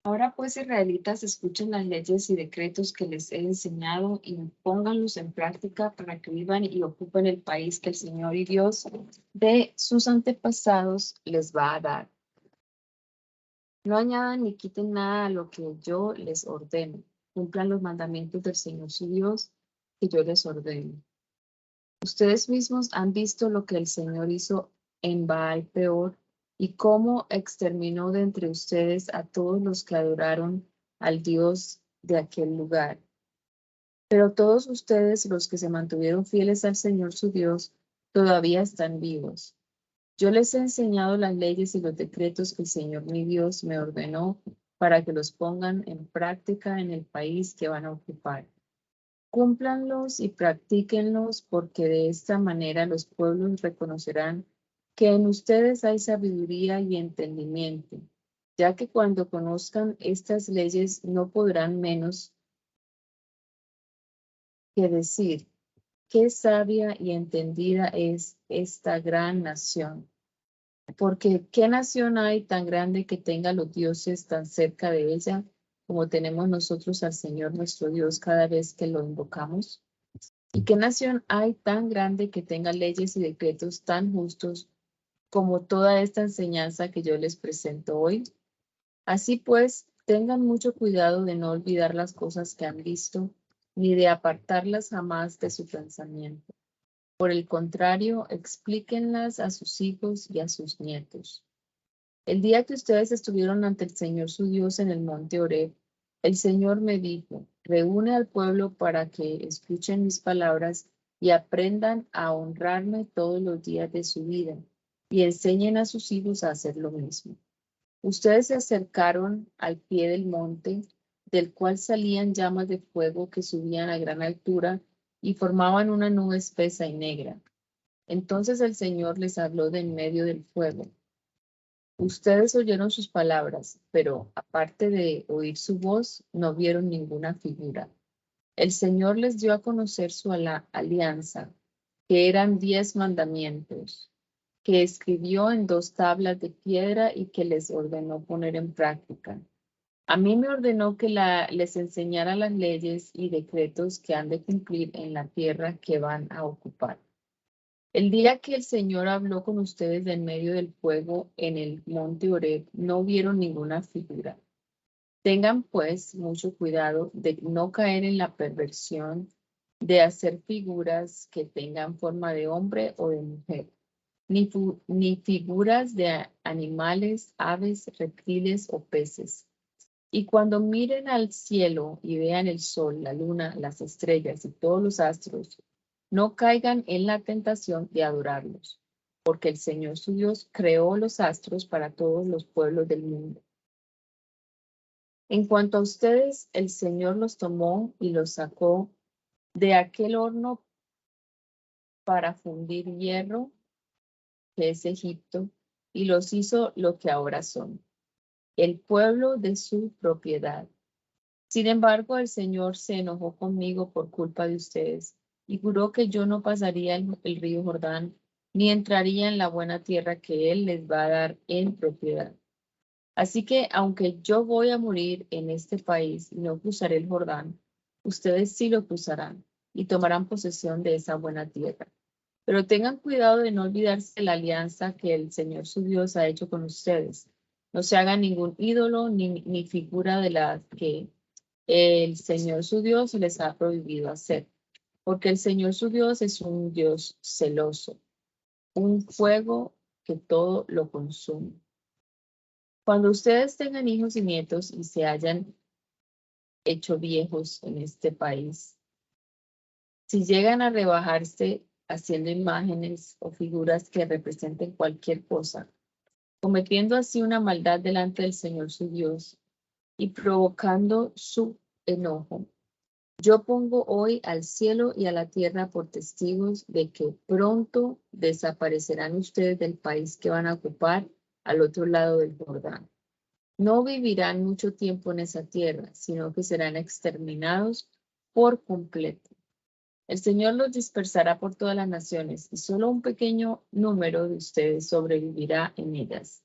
S3: Ahora pues, israelitas, escuchen las leyes y decretos que les he enseñado y pónganlos en práctica para que vivan y ocupen el país que el Señor y Dios de sus antepasados les va a dar. No añadan ni quiten nada a lo que yo les ordeno. Cumplan los mandamientos del Señor su Dios que yo les ordeno. Ustedes mismos han visto lo que el Señor hizo en Baal-peor y cómo exterminó de entre ustedes a todos los que adoraron al Dios de aquel lugar. Pero todos ustedes, los que se mantuvieron fieles al Señor su Dios, todavía están vivos. Yo les he enseñado las leyes y los decretos que el Señor mi Dios me ordenó para que los pongan en práctica en el país que van a ocupar. Cúmplanlos y practíquenlos, porque de esta manera los pueblos reconocerán que en ustedes hay sabiduría y entendimiento, ya que cuando conozcan estas leyes no podrán menos que decir: qué sabia y entendida es esta gran nación. Porque ¿qué nación hay tan grande que tenga los dioses tan cerca de ella como tenemos nosotros al Señor nuestro Dios cada vez que lo invocamos? ¿Y qué nación hay tan grande que tenga leyes y decretos tan justos como toda esta enseñanza que yo les presento hoy? Así pues, tengan mucho cuidado de no olvidar las cosas que han visto, ni de apartarlas jamás de su pensamiento. Por el contrario, explíquenlas a sus hijos y a sus nietos. El día que ustedes estuvieron ante el Señor su Dios en el monte Horeb, el Señor me dijo, reúne al pueblo para que escuchen mis palabras y aprendan a honrarme todos los días de su vida y enseñen a sus hijos a hacer lo mismo. Ustedes se acercaron al pie del monte, del cual salían llamas de fuego que subían a gran altura y formaban una nube espesa y negra. Entonces el Señor les habló de en medio del fuego. Ustedes oyeron sus palabras, pero aparte de oír su voz, no vieron ninguna figura. El Señor les dio a conocer su alianza, que eran 10 mandamientos, que escribió en 2 tablas de piedra y que les ordenó poner en práctica. A mí me ordenó que les enseñara las leyes y decretos que han de cumplir en la tierra que van a ocupar. El día que el Señor habló con ustedes en medio del fuego en el monte Horeb, no vieron ninguna figura. Tengan pues mucho cuidado de no caer en la perversión de hacer figuras que tengan forma de hombre o de mujer, ni figuras de animales, aves, reptiles o peces. Y cuando miren al cielo y vean el sol, la luna, las estrellas y todos los astros, no caigan en la tentación de adorarlos, porque el Señor su Dios creó los astros para todos los pueblos del mundo. En cuanto a ustedes, el Señor los tomó y los sacó de aquel horno para fundir hierro, que es Egipto, y los hizo lo que ahora son, el pueblo de su propiedad. Sin embargo, el Señor se enojó conmigo por culpa de ustedes y juró que yo no pasaría el río Jordán ni entraría en la buena tierra que Él les va a dar en propiedad. Así que, aunque yo voy a morir en este país y no cruzaré el Jordán, ustedes sí lo cruzarán y tomarán posesión de esa buena tierra. Pero tengan cuidado de no olvidarse de la alianza que el Señor su Dios ha hecho con ustedes. No se hagan ningún ídolo ni figura de la que el Señor su Dios les ha prohibido hacer, porque el Señor su Dios es un Dios celoso, un fuego que todo lo consume. Cuando ustedes tengan hijos y nietos y se hayan hecho viejos en este país, si llegan a rebajarse haciendo imágenes o figuras que representen cualquier cosa, cometiendo así una maldad delante del Señor su Dios y provocando su enojo, yo pongo hoy al cielo y a la tierra por testigos de que pronto desaparecerán ustedes del país que van a ocupar al otro lado del Jordán. No vivirán mucho tiempo en esa tierra, sino que serán exterminados por completo. El Señor los dispersará por todas las naciones y solo un pequeño número de ustedes sobrevivirá en ellas.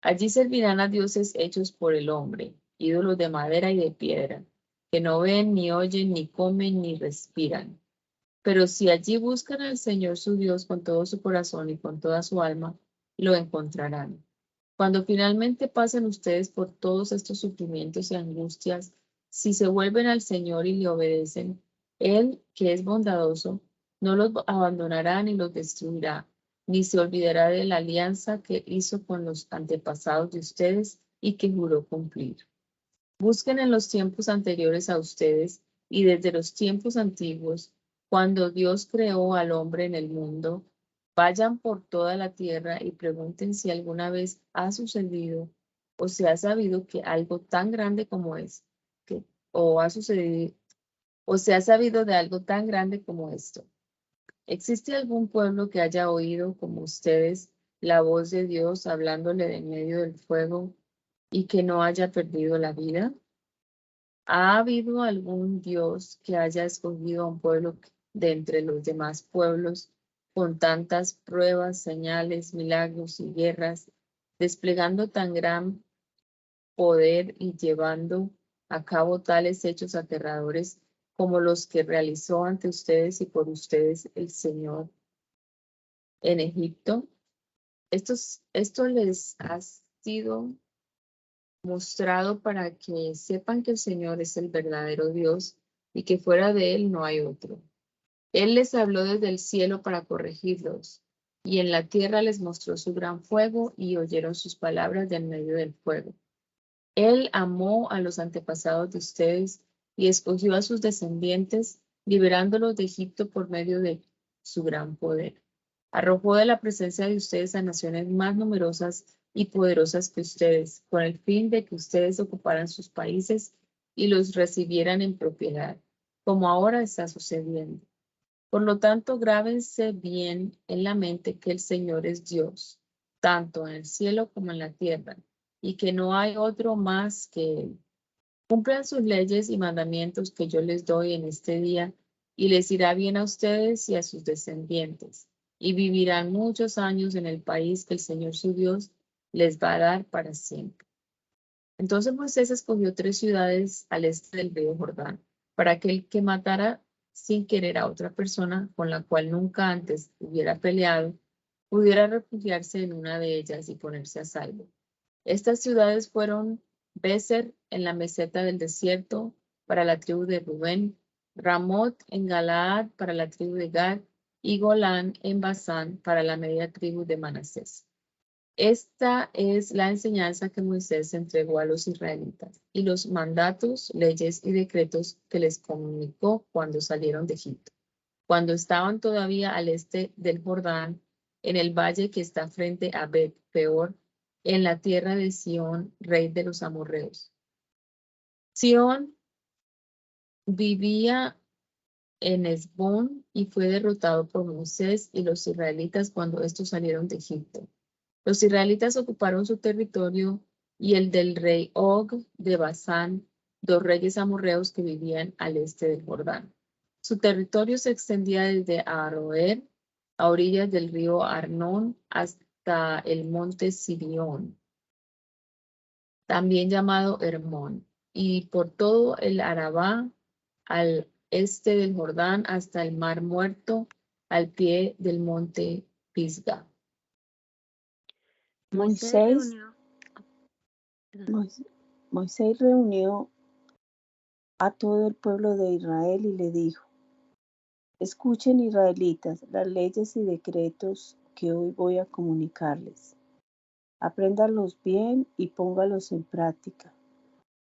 S3: Allí servirán a dioses hechos por el hombre, ídolos de madera y de piedra, que no ven, ni oyen, ni comen, ni respiran. Pero si allí buscan al Señor su Dios con todo su corazón y con toda su alma, lo encontrarán. Cuando finalmente pasen ustedes por todos estos sufrimientos y angustias, si se vuelven al Señor y le obedecen, Él, que es bondadoso, no los abandonará ni los destruirá, ni se olvidará de la alianza que hizo con los antepasados de ustedes y que juró cumplir. Busquen en los tiempos anteriores a ustedes y desde los tiempos antiguos, cuando Dios creó al hombre en el mundo, vayan por toda la tierra y pregunten si alguna vez ha sucedido o se ha sabido que algo tan grande como o se ha sabido de algo tan grande como esto. ¿Existe algún pueblo que haya oído como ustedes la voz de Dios hablándole de en medio del fuego y que no haya perdido la vida? ¿Ha habido algún Dios que haya escogido a un pueblo de entre los demás pueblos, con tantas pruebas, señales, milagros y guerras, desplegando tan gran poder y llevando a cabo tales hechos aterradores como los que realizó ante ustedes y por ustedes el Señor en Egipto? Esto les ha sido mostrado para que sepan que el Señor es el verdadero Dios y que fuera de Él no hay otro. Él les habló desde el cielo para corregirlos, y en la tierra les mostró su gran fuego y oyeron sus palabras de en medio del fuego. Él amó a los antepasados de ustedes y escogió a sus descendientes, liberándolos de Egipto por medio de su gran poder. Arrojó de la presencia de ustedes a naciones más numerosas y poderosas que ustedes, con el fin de que ustedes ocuparan sus países y los recibieran en propiedad, como ahora está sucediendo. Por lo tanto, grábense bien en la mente que el Señor es Dios, tanto en el cielo como en la tierra, y que no hay otro más que Él. Cumplan sus leyes y mandamientos que yo les doy en este día, y les irá bien a ustedes y a sus descendientes, y vivirán muchos años en el país que el Señor su Dios les va a dar para siempre. Entonces Moisés escogió 3 ciudades al este del río Jordán, para que el que matara sin querer a otra persona con la cual nunca antes hubiera peleado, pudiera refugiarse en una de ellas y ponerse a salvo. Estas ciudades fueron Béser en la meseta del desierto para la tribu de Rubén, Ramot en Galaad para la tribu de Gad y Golán en Basán para la media tribu de Manasés. Esta es la enseñanza que Moisés entregó a los israelitas y los mandatos, leyes y decretos que les comunicó cuando salieron de Egipto, cuando estaban todavía al este del Jordán, en el valle que está frente a Bet-peor, en la tierra de Sión, rey de los amorreos. Sión vivía en Hesbón y fue derrotado por Moisés y los israelitas cuando estos salieron de Egipto. Los israelitas ocuparon su territorio y el del rey Og de Basán, 2 reyes amorreos que vivían al este del Jordán. Su territorio se extendía desde Aroer, a orillas del río Arnón, hasta el monte Sirión, también llamado Hermón, y por todo el Arabá, al este del Jordán, hasta el Mar Muerto, al pie del monte Pisga.
S4: Moisés
S6: Moisés reunió a todo el pueblo de Israel y le dijo: Escuchen, israelitas, las leyes y decretos que hoy voy a comunicarles. Apréndanlos bien y póngalos en práctica.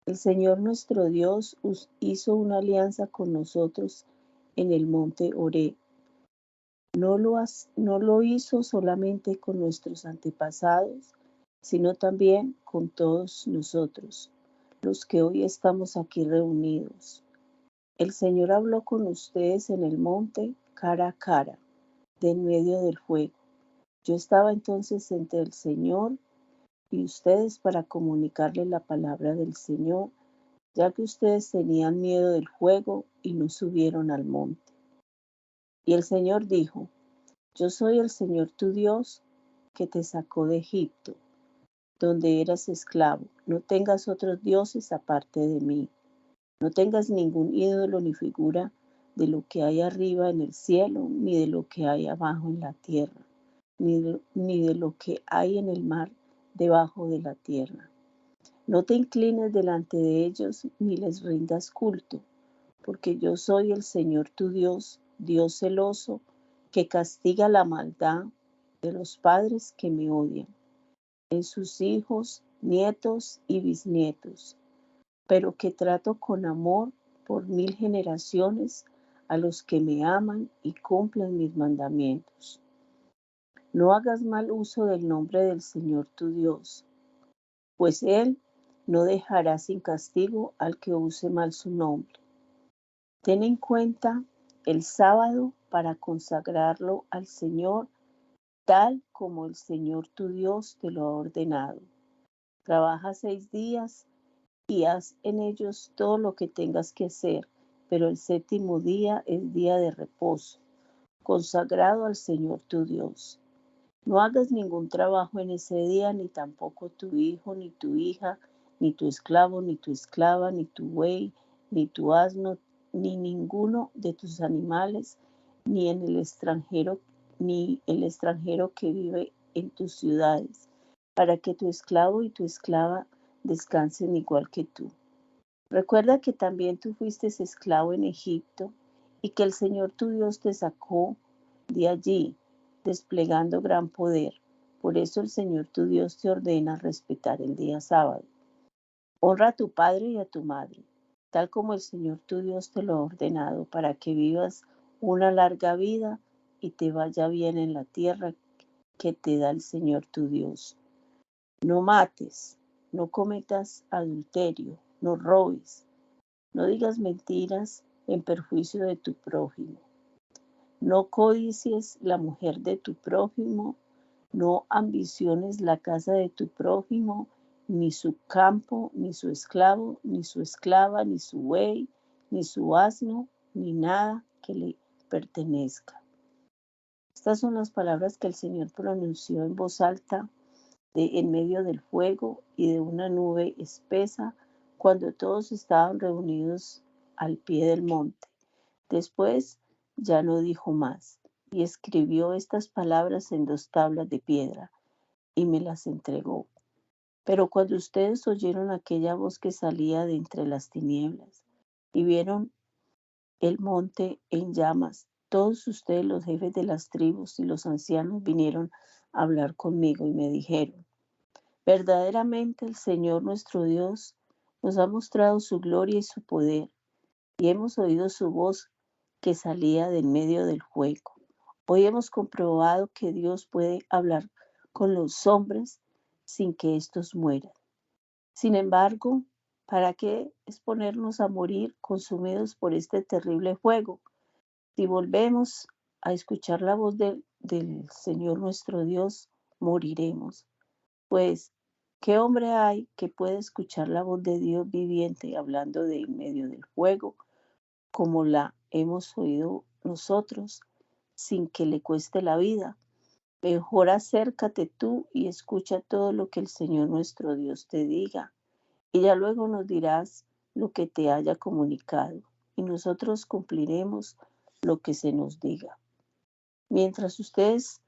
S6: El Señor nuestro Dios hizo una alianza con nosotros en el monte Horeb. No lo hizo solamente con nuestros antepasados, sino también con todos nosotros, los que hoy estamos aquí reunidos. El Señor habló con ustedes en el monte cara a cara, de en medio del fuego. Yo estaba entonces entre el Señor y ustedes para comunicarles la palabra del Señor, ya que ustedes tenían miedo del fuego y no subieron al monte. Y el Señor dijo: Yo soy el Señor tu Dios, que te sacó de Egipto, donde eras esclavo. No tengas otros dioses aparte de mí. No tengas ningún ídolo ni figura de lo que hay arriba en el cielo, ni de lo que hay abajo en la tierra, ni de lo que hay en el mar debajo de la tierra. No te inclines delante de ellos, ni les rindas culto, porque yo soy el Señor tu Dios, Dios celoso, que castiga la maldad de los padres que me odian, en sus hijos, nietos y bisnietos, pero que trato con amor por 1000 generaciones a los que me aman y cumplen mis mandamientos. No hagas mal uso del nombre del Señor tu Dios, pues Él no dejará sin castigo al que use mal su nombre. Ten en cuenta el sábado para consagrarlo al Señor, tal como el Señor tu Dios te lo ha ordenado. Trabaja 6 días y haz en ellos todo lo que tengas que hacer, pero el séptimo día es día de reposo, consagrado al Señor tu Dios. No hagas ningún trabajo en ese día, ni tampoco tu hijo, ni tu hija, ni tu esclavo, ni tu esclava, ni tu buey, ni tu asno, ni ninguno de tus animales, ni el extranjero que vive en tus ciudades, para que tu esclavo y tu esclava descansen igual que tú. Recuerda que también tú fuiste esclavo en Egipto y que el Señor tu Dios te sacó de allí, desplegando gran poder. Por eso el Señor tu Dios te ordena respetar el día sábado. Honra a tu padre y a tu madre, tal como el Señor tu Dios te lo ha ordenado, para que vivas una larga vida y te vaya bien en la tierra que te da el Señor tu Dios. No mates, no cometas adulterio, no robes, no digas mentiras en perjuicio de tu prójimo. No codicies la mujer de tu prójimo, no ambiciones la casa de tu prójimo, ni su campo, ni su esclavo, ni su esclava, ni su buey, ni su asno, ni nada que le pertenezca. Estas son las palabras que el Señor pronunció en voz alta en medio del fuego y de una nube espesa cuando todos estaban reunidos al pie del monte. Después ya no dijo más y escribió estas palabras en 2 tablas de piedra y me las entregó. Pero cuando ustedes oyeron aquella voz que salía de entre las tinieblas y vieron el monte en llamas, todos ustedes, los jefes de las tribus y los ancianos, vinieron a hablar conmigo y me dijeron: verdaderamente el Señor nuestro Dios nos ha mostrado su gloria y su poder, y hemos oído su voz que salía del medio del fuego. Hoy hemos comprobado que Dios puede hablar con los hombres sin que éstos mueran. Sin embargo, ¿para qué exponernos a morir consumidos por este terrible fuego? Si volvemos a escuchar la voz del Señor nuestro Dios, moriremos. Pues, ¿qué hombre hay que pueda escuchar la voz de Dios viviente hablando de en medio del fuego, como la hemos oído nosotros, sin que le cueste la vida? Mejor acércate tú y escucha todo lo que el Señor nuestro Dios te diga, y ya luego nos dirás lo que te haya comunicado, y nosotros cumpliremos lo que se nos diga. Mientras ustedes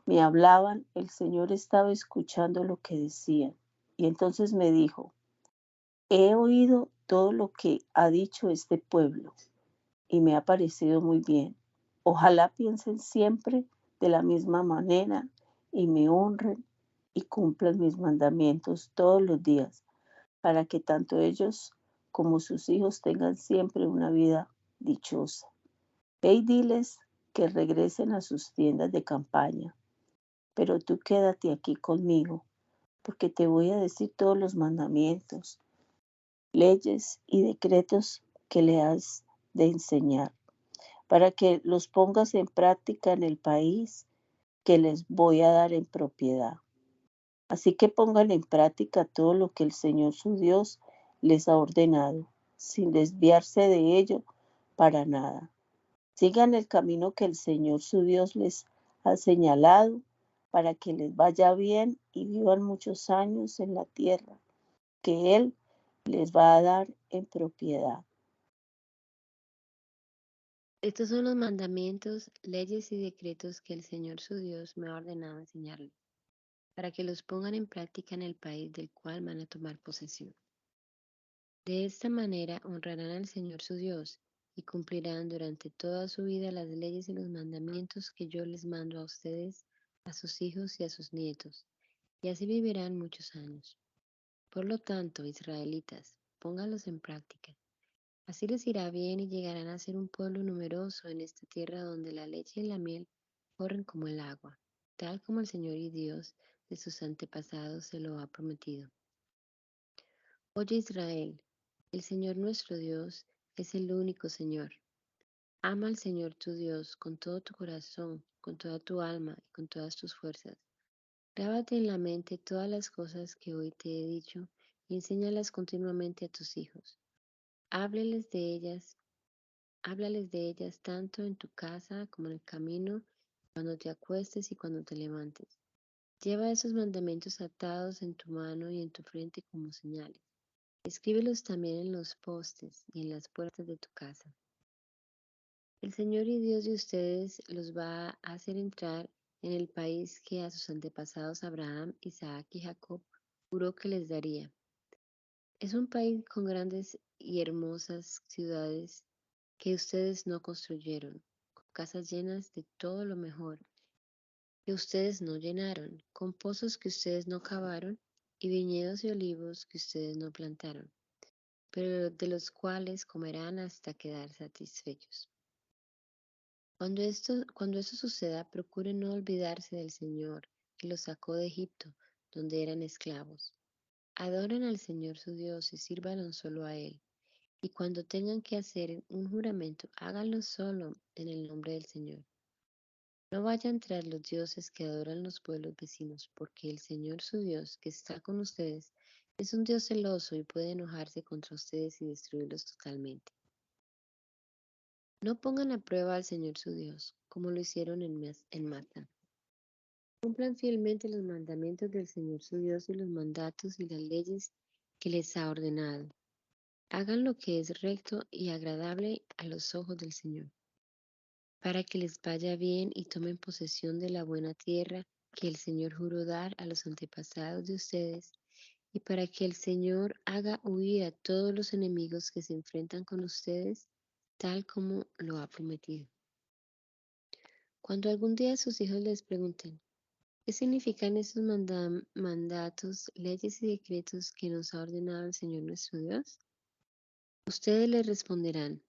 S6: me hablaban, el Señor estaba escuchando lo que decían. Y entonces me dijo: he oído todo lo que ha dicho este pueblo y me ha parecido muy bien. Ojalá piensen siempre de la misma manera y me honren y cumplan mis mandamientos todos los días, para que tanto ellos como sus hijos tengan siempre una vida dichosa. Ve y diles que regresen a sus tiendas de campaña, pero tú quédate aquí conmigo, porque te voy a decir todos los mandamientos, leyes y decretos que le has de enseñar, para que los pongas en práctica en el país que les voy a dar en propiedad. Así que pongan en práctica todo lo que el Señor su Dios les ha ordenado, sin desviarse de ello para nada. Sigan el camino que el Señor su Dios les ha señalado, para que les vaya bien y vivan muchos años en la tierra que Él les va a dar en propiedad.
S4: Estos son los mandamientos, leyes y decretos que el Señor su Dios me ha ordenado enseñarles, para que los pongan en práctica en el país del cual van a tomar posesión. De esta manera honrarán al Señor su Dios y cumplirán durante toda su vida las leyes y los mandamientos que yo les mando a ustedes, a sus hijos y a sus nietos, y así vivirán muchos años. Por lo tanto, israelitas, pónganlos en práctica. Así les irá bien y llegarán a ser un pueblo numeroso en esta tierra donde la leche y la miel corren como el agua, tal como el Señor y Dios de sus antepasados se lo ha prometido. Oye Israel, el Señor nuestro Dios es el único Señor. Ama al Señor tu Dios con todo tu corazón, con toda tu alma y con todas tus fuerzas. Grábate en la mente todas las cosas que hoy te he dicho y enséñalas continuamente a tus hijos. Hábleles de ellas háblales de ellas tanto en tu casa como en el camino, cuando te acuestes y cuando te levantes. Lleva esos mandamientos atados en tu mano y en tu frente como señales. Escríbelos también en los postes y en las puertas de tu casa. El Señor y Dios de ustedes los va a hacer entrar en el país que a sus antepasados Abraham, Isaac y Jacob juró que les daría. Es un país con grandes y hermosas ciudades que ustedes no construyeron, con casas llenas de todo lo mejor que ustedes no llenaron, con pozos que ustedes no cavaron y viñedos y olivos que ustedes no plantaron, pero de los cuales comerán hasta quedar satisfechos. Cuando esto suceda, procuren no olvidarse del Señor, que los sacó de Egipto, donde eran esclavos. Adoren al Señor su Dios y sírvanlo solo a Él. Y cuando tengan que hacer un juramento, háganlo solo en el nombre del Señor. No vayan tras los dioses que adoran los pueblos vecinos, porque el Señor su Dios, que está con ustedes, es un Dios celoso y puede enojarse contra ustedes y destruirlos totalmente. No pongan a prueba al Señor su Dios, como lo hicieron en Mata. Cumplan fielmente los mandamientos del Señor su Dios y los mandatos y las leyes que les ha ordenado. Hagan lo que es recto y agradable a los ojos del Señor, para que les vaya bien y tomen posesión de la buena tierra que el Señor juró dar a los antepasados de ustedes, y para que el Señor haga huir a todos los enemigos que se enfrentan con ustedes, tal como lo ha prometido. Cuando algún día sus hijos les pregunten, ¿qué significan esos mandatos, leyes y decretos que nos ha ordenado el Señor nuestro Dios? Ustedes les responderán,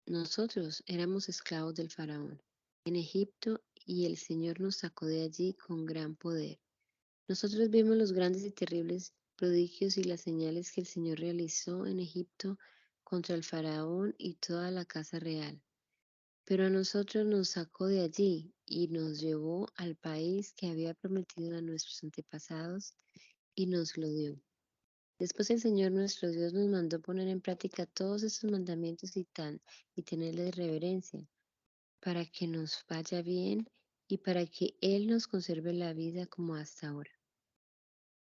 S4: nosotros éramos esclavos del faraón en Egipto y el Señor nos sacó de allí con gran poder. Nosotros vimos los grandes y terribles prodigios y las señales que el Señor realizó en Egipto contra el faraón y toda la casa real. Pero a nosotros nos sacó de allí y nos llevó al país que había prometido a nuestros antepasados y nos lo dio. Después el Señor nuestro Dios nos mandó poner en práctica todos estos mandamientos y tenerles reverencia, para que nos vaya bien y para que Él nos conserve la vida como hasta ahora.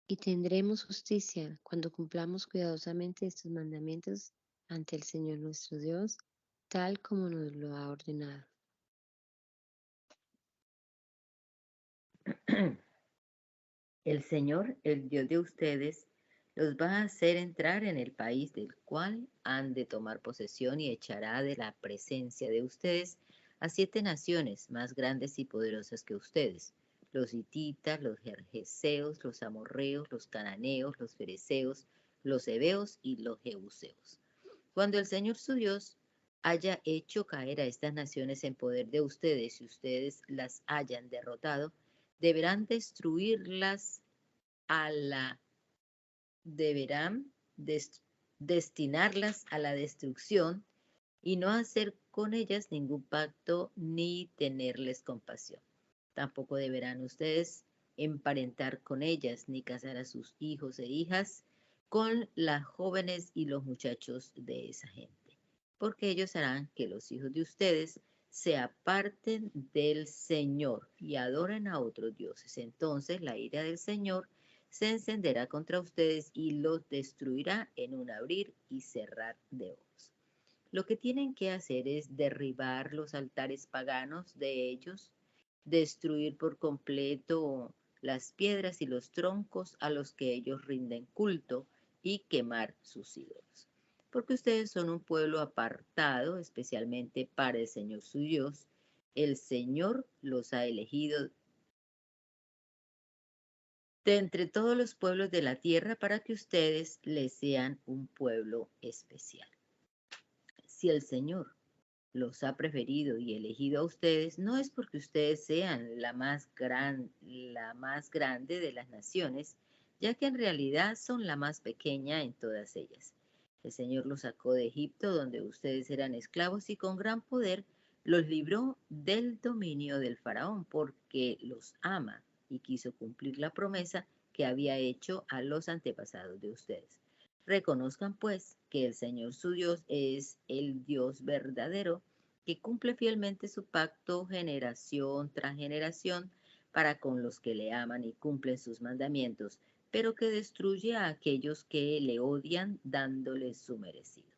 S4: Y tendremos justicia cuando cumplamos cuidadosamente estos mandamientos ante el Señor nuestro Dios, tal como nos lo ha ordenado.
S5: El Señor, el Dios de ustedes, los va a hacer entrar en el país del cual han de tomar posesión y echará de la presencia de ustedes a 7 naciones más grandes y poderosas que ustedes: los hititas, los gergeseos, los amorreos, los cananeos, los fereceos, los heveos y los jebuseos. Cuando el Señor su Dios haya hecho caer a estas naciones en poder de ustedes y ustedes las hayan derrotado, deberán destinarlas a la destrucción y no hacer con ellas ningún pacto ni tenerles compasión. Tampoco deberán ustedes emparentar con ellas ni casar a sus hijos e hijas con las jóvenes y los muchachos de esa gente, porque ellos harán que los hijos de ustedes se aparten del Señor y adoren a otros dioses. Entonces la ira del Señor se encenderá contra ustedes y los destruirá en un abrir y cerrar de ojos. Lo que tienen que hacer es derribar los altares paganos de ellos, destruir por completo las piedras y los troncos a los que ellos rinden culto y quemar sus ídolos. Porque ustedes son un pueblo apartado, especialmente para el Señor su Dios. El Señor los ha elegido de entre todos los pueblos de la tierra para que ustedes les sean un pueblo especial. Si el Señor los ha preferido y elegido a ustedes, no es porque ustedes sean la más grande de las naciones, ya que en realidad son la más pequeña en todas ellas. El Señor los sacó de Egipto, donde ustedes eran esclavos, y con gran poder los libró del dominio del faraón, porque los ama y quiso cumplir la promesa que había hecho a los antepasados de ustedes. Reconozcan pues que el Señor su Dios es el Dios verdadero que cumple fielmente su pacto generación tras generación para con los que le aman y cumplen sus mandamientos, pero que destruye a aquellos que le odian dándoles su merecido.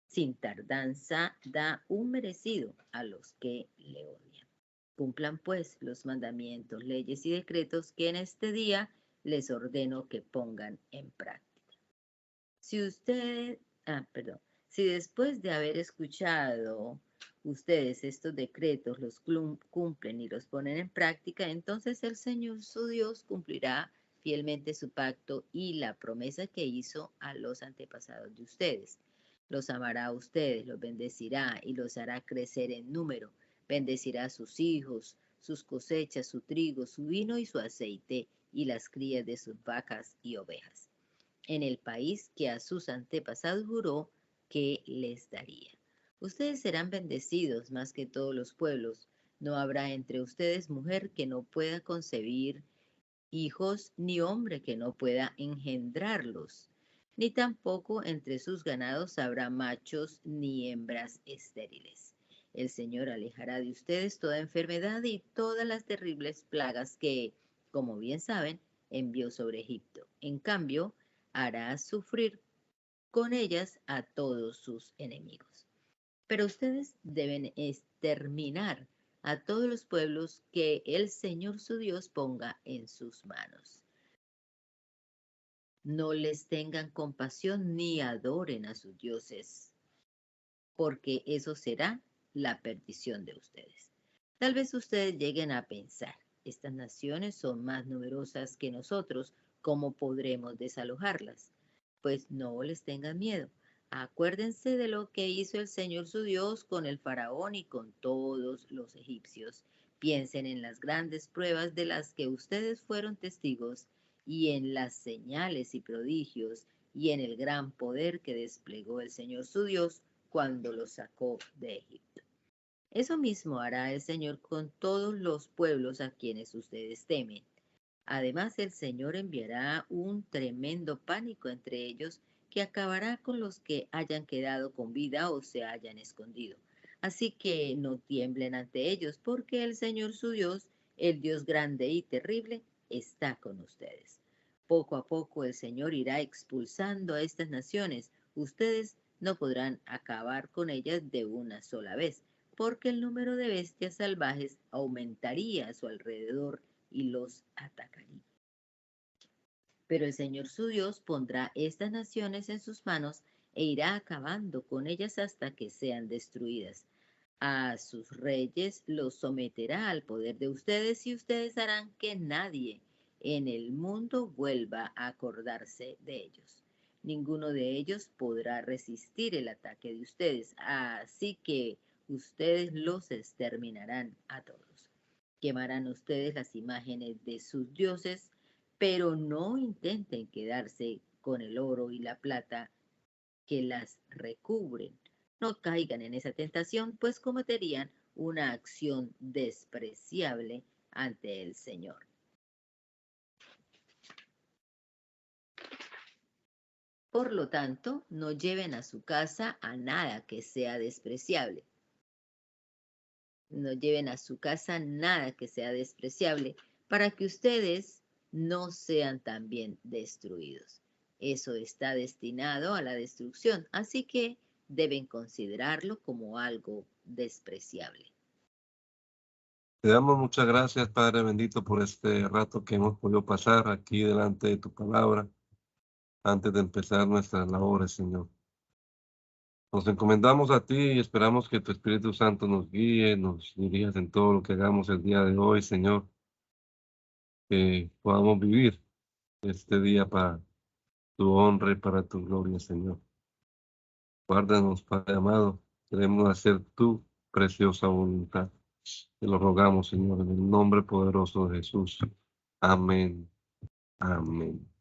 S5: Sin tardanza da un merecido a los que le odian. Cumplan pues los mandamientos, leyes y decretos que en este día les ordeno que pongan en práctica. Si después de haber escuchado ustedes estos decretos los cumplen y los ponen en práctica, entonces el Señor su Dios cumplirá fielmente su pacto y la promesa que hizo a los antepasados de ustedes. Los amará a ustedes, los bendecirá y los hará crecer en número. Bendecirá a sus hijos, sus cosechas, su trigo, su vino y su aceite, y las crías de sus vacas y ovejas, en el país que a sus antepasados juró que les daría. Ustedes serán bendecidos más que todos los pueblos. No habrá entre ustedes mujer que no pueda concebir hijos, ni hombre que no pueda engendrarlos, ni tampoco entre sus ganados habrá machos ni hembras estériles. El Señor alejará de ustedes toda enfermedad y todas las terribles plagas que, como bien saben, envió sobre Egipto. En cambio, hará sufrir con ellas a todos sus enemigos. Pero ustedes deben exterminar a todos los pueblos que el Señor su Dios ponga en sus manos. No les tengan compasión ni adoren a sus dioses, porque eso será la perdición de ustedes. Tal vez ustedes lleguen a pensar, estas naciones son más numerosas que nosotros, ¿cómo podremos desalojarlas? Pues no les tengan miedo. Acuérdense de lo que hizo el Señor su Dios con el faraón y con todos los egipcios. Piensen en las grandes pruebas de las que ustedes fueron testigos y en las señales y prodigios y en el gran poder que desplegó el Señor su Dios cuando los sacó de Egipto. Eso mismo hará el Señor con todos los pueblos a quienes ustedes temen. Además, el Señor enviará un tremendo pánico entre ellos que acabará con los que hayan quedado con vida o se hayan escondido. Así que no tiemblen ante ellos, porque el Señor su Dios, el Dios grande y terrible, está con ustedes. Poco a poco el Señor irá expulsando a estas naciones. Ustedes no podrán acabar con ellas de una sola vez, porque el número de bestias salvajes aumentaría a su alrededor y los atacaría. Pero el Señor su Dios pondrá estas naciones en sus manos e irá acabando con ellas hasta que sean destruidas. A sus reyes los someterá al poder de ustedes y ustedes harán que nadie en el mundo vuelva a acordarse de ellos. Ninguno de ellos podrá resistir el ataque de ustedes, así que ustedes los exterminarán a todos. Quemarán ustedes las imágenes de sus dioses, pero no intenten quedarse con el oro y la plata que las recubren. No caigan en esa tentación, pues cometerían una acción despreciable ante el Señor. Por lo tanto, no lleven a su casa a nada que sea despreciable. No lleven a su casa nada que sea despreciable, para que ustedes no sean también destruidos. Eso está destinado a la destrucción, así que deben considerarlo como algo despreciable.
S1: Te damos muchas gracias, Padre bendito, por este rato que hemos podido pasar aquí delante de tu palabra, antes de empezar nuestras labores, Señor. Nos encomendamos a ti y esperamos que tu Espíritu Santo nos guíe, nos dirijas en todo lo que hagamos el día de hoy, Señor. Que podamos vivir este día para tu honra y para tu gloria, Señor. Guárdanos, Padre amado. Queremos hacer tu preciosa voluntad. Te lo rogamos, Señor, en el nombre poderoso de Jesús. Amén. Amén.